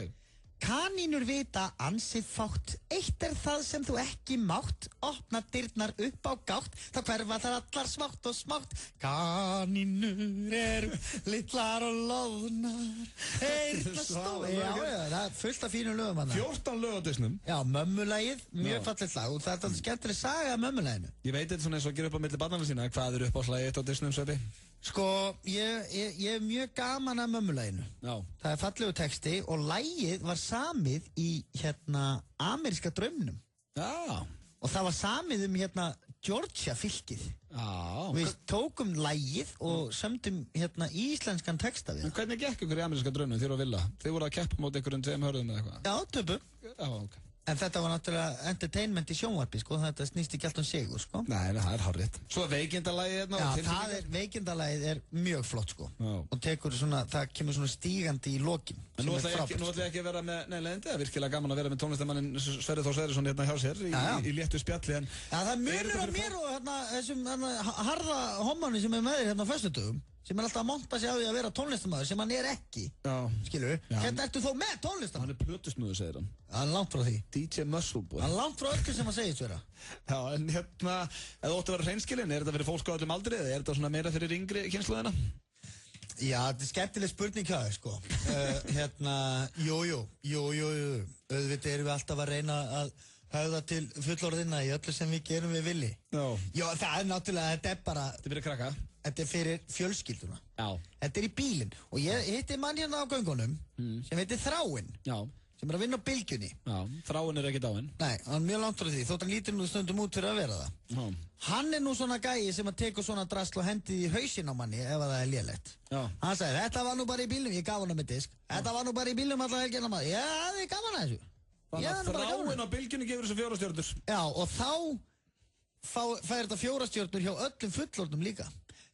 Kanínur vita ansi fátt. Eitt er það sem þú ekki mátt. Opna dyrnar upp á gátt. Þá hverfa þar allar smátt og smátt. Kanínur eru litlar og loðnar. Já, það er fullt af fínum lögum hann. 14 lög á disnum. Já, mömmulagið, mjög fallegt lag. Og það er alltaf skemmtileg saga af mömmulaginu. Ég veit þetta svona eins og að gera upp á milli barnanna sína. Hvað er upp á slagið á disnum, Sveppi? Sko, ég er mjög gaman af mömmulaginu. Já. Það er fallegu texti og lagið var samið í ameríska draumnum. Já. Og það var samið Georgia fylkið. Já. Við tókum lagið og sömdum íslenskan texta við. En hvernig gekk ykkur í ameríska draumnum þér og Villa? Þið voru að keppa mót ykkur 2 hörðum eða eitthvað? Já, töpu. Já, ok. En þetta var náttúrulega entertainment í sjónvarpi, sko, þetta snýst ekki allt sigur, sko. Nei, það er hárrétt. Svo veikindalagið hérna. Já, veikindalagið er mjög flott, sko. Já. Og tekur svona, það kemur svona stígandi í lokin. En nú ætla ég ekki að vera með, leiðindi, það er virkilega gaman að vera með tónlistamannin Sverrir Þór Sverrisson hérna hjá sér í léttu spjalli, en... Já, það munur á mér og þessum harða hommanni sem með þér hérna á föstudögum. Sem alltaf að monta sig á því að vera tónlistamæður sem hann ekki. Já. Skilur? Hérna ertu þó með tónlistamæður. Hann er plötusnúður, segir hann. Hann er langt frá því. DJ Muscleboy. Hann er langt frá öllu sem hann segist vera. Já, en hérna, ef þú ótti að vera hreinskilinn, er þetta fyrir fólk á öllum aldri eða er þetta svona meira fyrir yngri kynslóðina? Já, þetta er skemmtileg spurning hjá þér, sko. Jú. Auðvitað erum við alltaf að reyna að höfða til fullorðina í öllu sem við gerum við vilji. Já, það er náttúrulega, þetta er bara... Þetta er fyrir krakka. Þetta er fyrir fjölskylduna. Já. Þetta er í bílinn. Og ég hitti mann hérna á göngunum sem heitir Þráinn. Já. Sem er að vinna á Bylgjunni. Já, Þráinn er ekki dáinn. Nei, hann er mjög langt frá því. Þótt hann lítur nú stundum út fyrir að vera það. Já. Hann er nú svona gæi sem að teka svona drasl og hendi í hausinn á manni ef það er lélegt. Já. Hann sagði, þetta var nú bara í bílnum. Ég gaf hann með disk. Þetta var nú bara í bílnum alla helgina maður. Já, það er gaman að þessu. Þannig að Þráinn á Bylgjunni gefur þessu 4 stjörnur. Já, og þá fær þetta 4 stjörnur hjá öllum fullorðnum líka.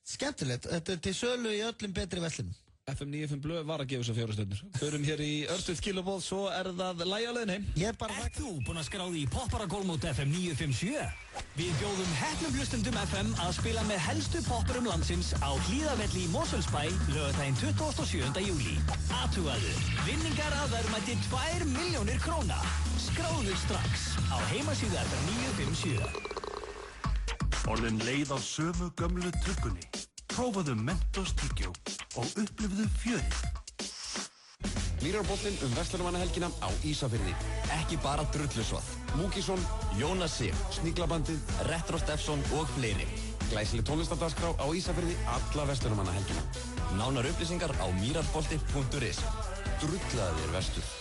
Skemmtilegt, þetta er til sölu í öllum betri verslunum. FM 95 Blöð var að gefa þessu 4 stjörnur. Förum hér í Örstuð Kilobóð, svo er það lægi á leiðinni. Ert þú búinn að skráði í Popparagólmót FM 957? Við bjóðum heppnum hlustendum FM að spila með helstu poppurum landsins á Hlíðavelli í Mosfellsbæ laugardaginn 27. júlí. Athugaðu, vinningar að verðmæti 2 milljónir króna. Skráðu strax á heimasíðu FM 957. Orðin leið á sömu gömlu trukkunni. Prófaðu Mentos tyggjó og upplifðu fjörið. Mýrarbollin verslunarmannahelgina á Ísafirði. Ekki bara drullusvað. Múkisson, Jónas Sig, Sníglabandið, Retro Steffson og fleiri. Glæsileg tónlistadagskrá á Ísafirði alla verslunarmannahelgina. Nánar upplýsingar á mýrarbolti.is. Drullaðu þér vestur.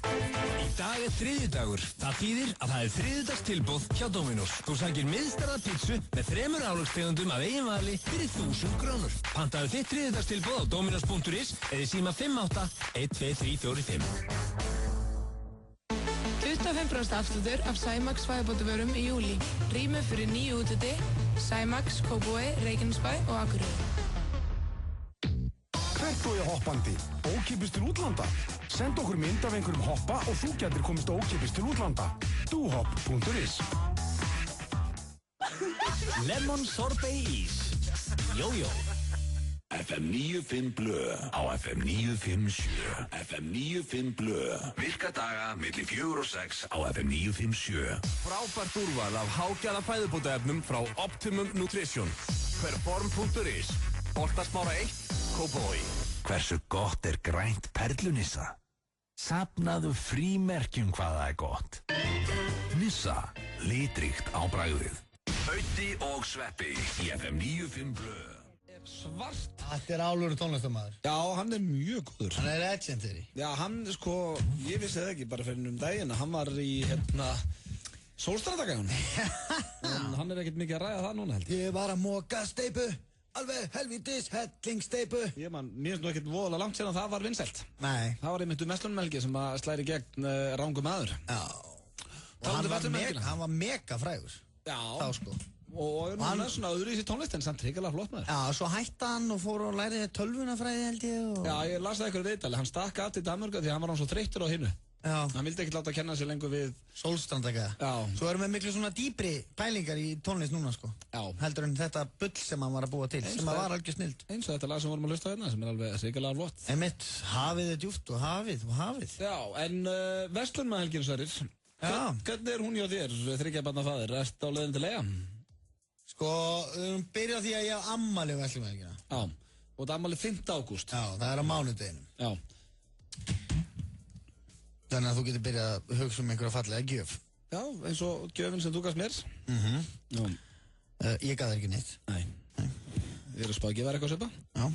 Í dag er þriðjudagur. Það þýðir að það er þriðjudagstilboð hjá Dominos. Þú sækir miðstærða pítsu með 3 álagstegundum af eigin vali fyrir 1000 krónur. Pantaðu þitt þriðjudagstilboð á dominos.is eða síma 58 12345. 25% afslutur af Sæmax fæðabótavörum í júli. Rými fyrir nýju útliti, Sæmax, Kópavogi, Reykjanesbæ og Akureyri. Hvert og ég hoppandi? Ókeypis til útlanda? Send okkur mynd af einhverjum hoppa og þú getur komist ókeypis til útlanda. dohop.is. Lemon sorbet ís. Jójó. FM 95 Blöð á FM 957. FM 95 Blöð. Virka daga milli 4 og 6 á FM 957. Frábært úrval af hágæða fæðubótaefnum frá Optimum Nutrition. Perform.is. Holtasmára 1, Kópavogi. Hversu gott er grænt perlunissa? Safnaðu frímerkjum hvað það er gott. Nissa, litríkt á bragðið. Öddi og Sveppi í FM 95 Blöð. Svart. Þetta er álur tónlistamæður. Já, hann er mjög góður. Hann er legendary. Já, hann sko, ég vissi það ekki bara fyrir daginn. Hann var í Sólstrandagagun. En hann er ekkert mikið að ræða það núna held ég. Ég var að moka steipu. Alveg helvítis hellingsteipu. Mér finnst nú ekkert voðalega langt síðan það var vinsælt. Nei. Það var einmitt Verslunarmannahelgi sem að slæri gegn Rangum maður. Já. Og hann var mega frægur. Já. Þá sko. Og hann er svona öðru í sér tónlist en samt hrikalega flott maður. Já, svo hætti hann og fór og læriði tölvunafræði held ég og... Já, ég las það eitthvað viðtali, hann stakk af til Danmörku því hann var hann svo þreyttur á hinnu. Já. Hann vildi ekkert láta að kenna sig lengur við... Sólstrandaka. Já. Svo erum við miklu svona dýpri pælingar í tónlist núna sko. Já. Heldur en þetta bull sem hann var að búa til, sem að var algjör snild. Eins og þetta lag sem vorum að hlusta hérna, sem er alveg hrikalega flott. Einmitt, hafið er djúpt og hafið og hafið. Já, en verslunarhelgin Sverrir, hvernig er hún hjá þér, 3 barna faðir, ertu á leiðin til Eyja? Sko, byrja því að ég haf ammali á verslunarhelgina. Já, og þetta ammali 5. ágúst. Já, það er á mánudeginum. Já. Þannig að þú getur byrjað að hugsa einhverja fallega gjöf. Já, eins og gjöfin sem þú gafst mér. Ég gaf þér ekki neitt. Nei. Ég er að spá að gefa þér eitthvað að söpa? Já.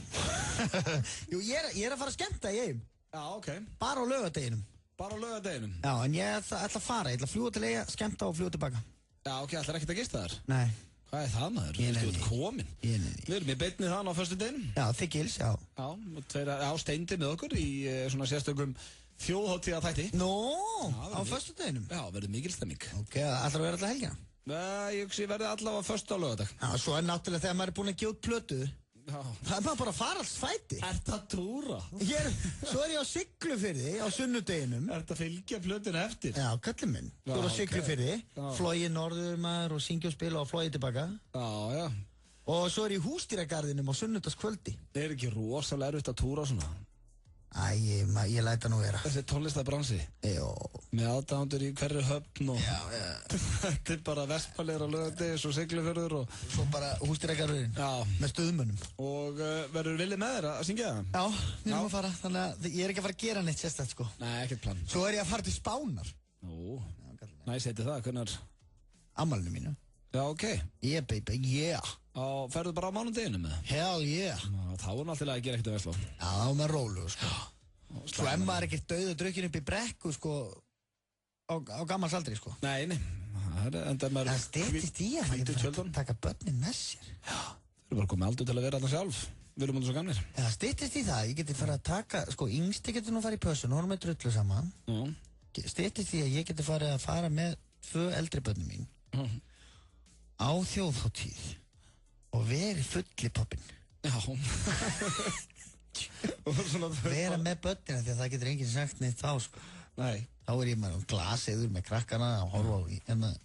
Jú, ég er að fara að skemmta í Eyjum. Já, ok. Bara á laugardeginum. Bara á laugardeginum? Já, en ég ætla að fara. Ég ætla að fljúga til Eyja, skemmta og fljúga tilbaka. Já, ok, ætlar ekkert að gista þar? Nei. Hvað er það maður? Þú ert komin. Við erum í beinni þann á föstudeginum. Já, Þykkils, já. Já, Steindi með okkur í svona sérstökum þjóðhátíðaþætti. Nó, á föstudeginum? Já, verður mikil stemming. Ok, ætlar að vera alltaf helgina? Ég verði allavega föstu á laugardag. Já, svo er náttúrulega þegar maður er búinn að gefa út plötu. Já. Það er maður bara að fara alls fæti. Ert að túra? Svo er ég á Siglufirði á sunnudeginum. Ert að fylgja plötuna eftir? Já, kallinn minn. Þú er á Siglufirði, flogið norður maður og syngja og spila og flogið tilbaka. Já, já. Og svo er ég í Húsdýragarðinum á sunnudagskvöldi. Er ekki rosalega erfitt að túra svona? Æ, ég læt það nú vera. Þessi tónlistarbransi? Jó. Með aðdándur í hverju höfn og... Já. Þetta er bara Vestmannaeyjar á laugardegi, svo Siglufjörður og... Svo bara Húsdýragarðurinn. Já. Með stuðmönnum. Og verður Villi með þér að syngja það? Já, við erum að fara. Þannig að ég er ekki að fara að gera neitt sérstætt, sko. Nei, ekkert plan. Svo er ég að fara til Spánar. Næs heiti það, hvernig er... Ammælinu mínu. Já, ok. Yeah, baby, yeah. Og ferðu bara á mánudeginu með það? Hell yeah. Þá er náttúrulega að gera ekkert að vesla. Já, þá er maður rólu, sko. Svo en maður er ekkert dauð og drukkin upp í brekku, sko, á gammals aldri, sko. Nei. Það steytist í að maður getur taka börnin með sér. Já, þau eru bara komið aldur til að vera þarna sjálf. Við erum undir svo gamlir. Það steytist í það, ég geti farið að taka, sko, yngsti getur nú farið í pössun, hún er með drullu saman. Steytist í að ég geti farið að fara með 2 eldri börnum mín á þjóðhátíð og veri fulli poppin. Já. Vera með börnina því að það getur enginn sagt neitt þá, sko. Nei. Þá er ég með glasiður með krakkana og horfa á í,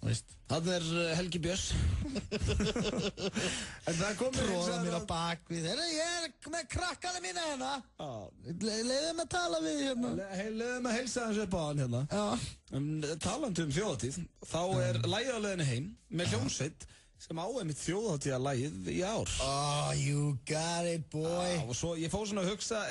veist. Það er Helgi Björns. En það komið tróða mér á bakvið. Ég er með krakkana mína hérna. Leiðum að tala við hérna. Leiðum að heilsa hans upp á hann hérna. Já. Talandi þjóðhátíð, þá er lagið á leiðinni heim með hljómsveit sem á einmitt þjóðhátíðarlagið í ár. Oh, you got it, boy. Og svo ég fór svona að hugsa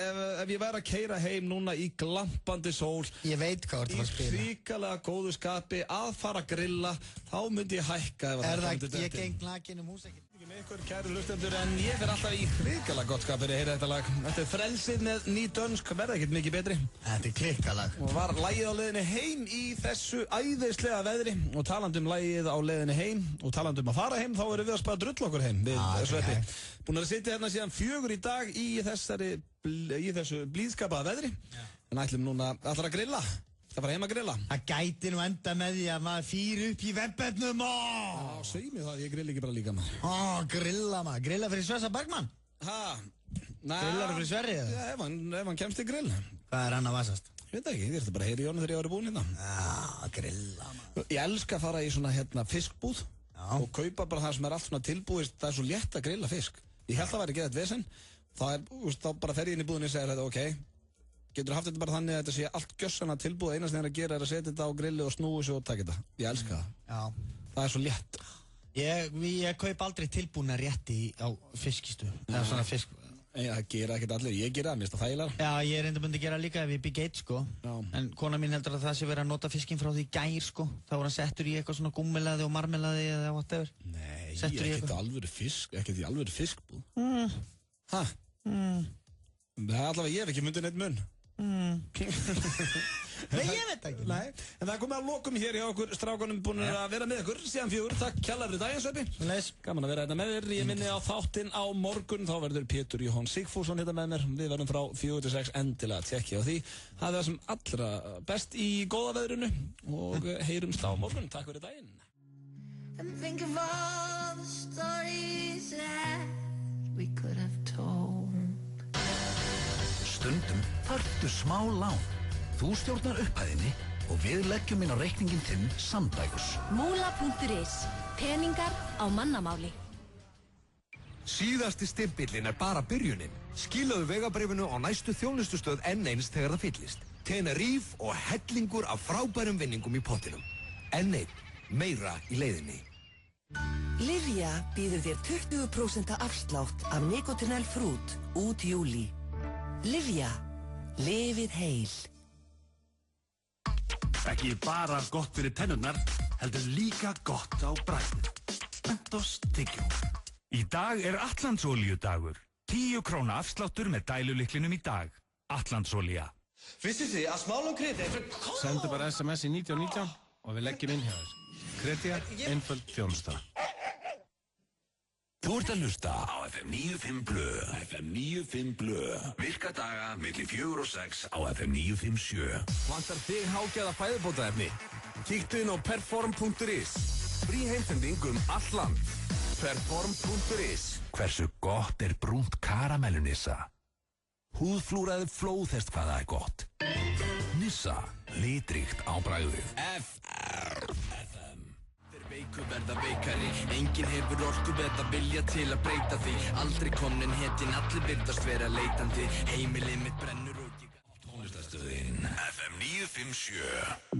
ef ég væri að keyra heim núna í glampandi sól. Ég veit hvað þú ert að fara að spila. Í hrikalega góðu skapi, að fara að grilla, þá myndi ég hækka ef það er það, ég geng nakin húsækinn. Ekki með ykkur, kæru hlustendur, en ég fer alltaf í hrikalega gott skap fyrir að heyra þetta lag. Þetta er Frelsið með Ný dönsk, verða ekkert mikið betri. Þetta er klikkalag. Og var lagið á leiðinni heim í þessu æðislega veðri. Og talandi lagið á leiðinni heim og talandi að fara heim, þá erum við að spara drull okkur heim við Sveppi. Búin að sitja hérna síðan 4 í dag í þessu blíðskapaða veðri. En ætlum núna allar að grilla. Það fara heim að grilla. Það gæti nú enda með því að maður fýr upp í webbefnum og... Segð mér það, ég grill ekki bara líka maður. Grilla maður. Grilla fyrir Svessa Bergmann? Grillar fyrir Sverri eða? Já, ef hann kemst í grill. Hvað er hann að vasast? Ég veit ekki, ég þurfti bara að heyra í honum þegar ég var búinn hérna. Grilla maður. Ég elska að fara í svona fiskbúð og kaupa bara það sem er allt svona tilbúið. Það er svo létt að grilla fisk. Ég held að væri ekki þetta vesen. Þá bara fer ég inn í búðinni og segir þetta, ok. Getur haft þetta bara þannig að þetta sé allt gjössanlega tilbúið, einast þegar að gera er að setja þetta á grilli og snúi svo og taka þetta. Ég elska það. Já. Það er svo létt. Ég kaup aldrei tilbúna rétti á fiskistu. Það er svona fisk... Það gera ekkert allir. Ég gera það, mér finnst það þægilega. Já, ég er enda myndi að gera líka ef ég bygg eitt, sko. Já. En kona mín heldur að það sé verið að nota fiskinn frá því gær, sko. Þá var hann settur í eitthvað svona gúmmelaði og marmelaði eða whatever. Nei, ekkert alvöru fisk, ekkert í alvöru fiskbúð. Hæ? Það er allavega, ég hef ekki myndið neitt munn. Nei, ég veit ekki. Nei, en það er komið að lokum hér hjá okkur strákunum búin að vera með okkur síðan 4. Takk kjalla fyrir daginn, Sveppi. Gaman að vera hérna með þér. Ég minni á þáttinn á morgun. Þá verður Pétur Jóhann Sigfússon hérna með mér. Við verðum frá 4 til 6 endilega að tjekkja á því. Það er það sem allra best í góða veðrinu og heyrumst á morgun. Takk fyrir daginn. and think of all the stories that we could have told. Stundum þarftu smá lán. Þú stjórnar upphæðinni og við leggjum inn á reikningin þinn samdægurs. Múla.is. Peningar á mannamáli. Síðasti stimpillinn bara byrjunin. Skilaðu vegabréfinu á næstu þjónustustöð N1 þegar það fyllist. Tenerife og hellingur af frábærum vinningum í pottinum. N1, meira í leiðinni. Livia býður þér 20% afslátt af Nicotinell Fruit út júli. Livia, lifið heil. Ekki bara gott fyrir tennurnar, heldur líka gott á bragðið. Mentos tyggjó. Í dag Atlantsolíudagur. 10 króna afsláttur með dælulyklinum í dag. Atlantsolía. Vissu þið að Smálán Kredi Sendu bara SMS í 1919 og við leggjum inn hjá þér. Kredi, einföld þjónusta. Þú ert að hlusta á FM 95 Blö. FM 95 Blö. Virka daga milli 4 og 6 á FM 957. Vantar þig hágæða fæðubótaefni? Kíktu inn á perform.is. Frí heimsending allt land. Perform.is. Hversu gott brúnt karamellu Nissa? Húðflúraði flóðhest hvað það gott. Nissa, litríkt á bragðið. FM. Þeir veiku verða veikari, enginn hefur orku eða vilja til að breyta því. Aldrei komnin hetinn, allir virðast vera leitandi. Heimilið mitt brennur og ég... Tónlistarstöðin FM 957.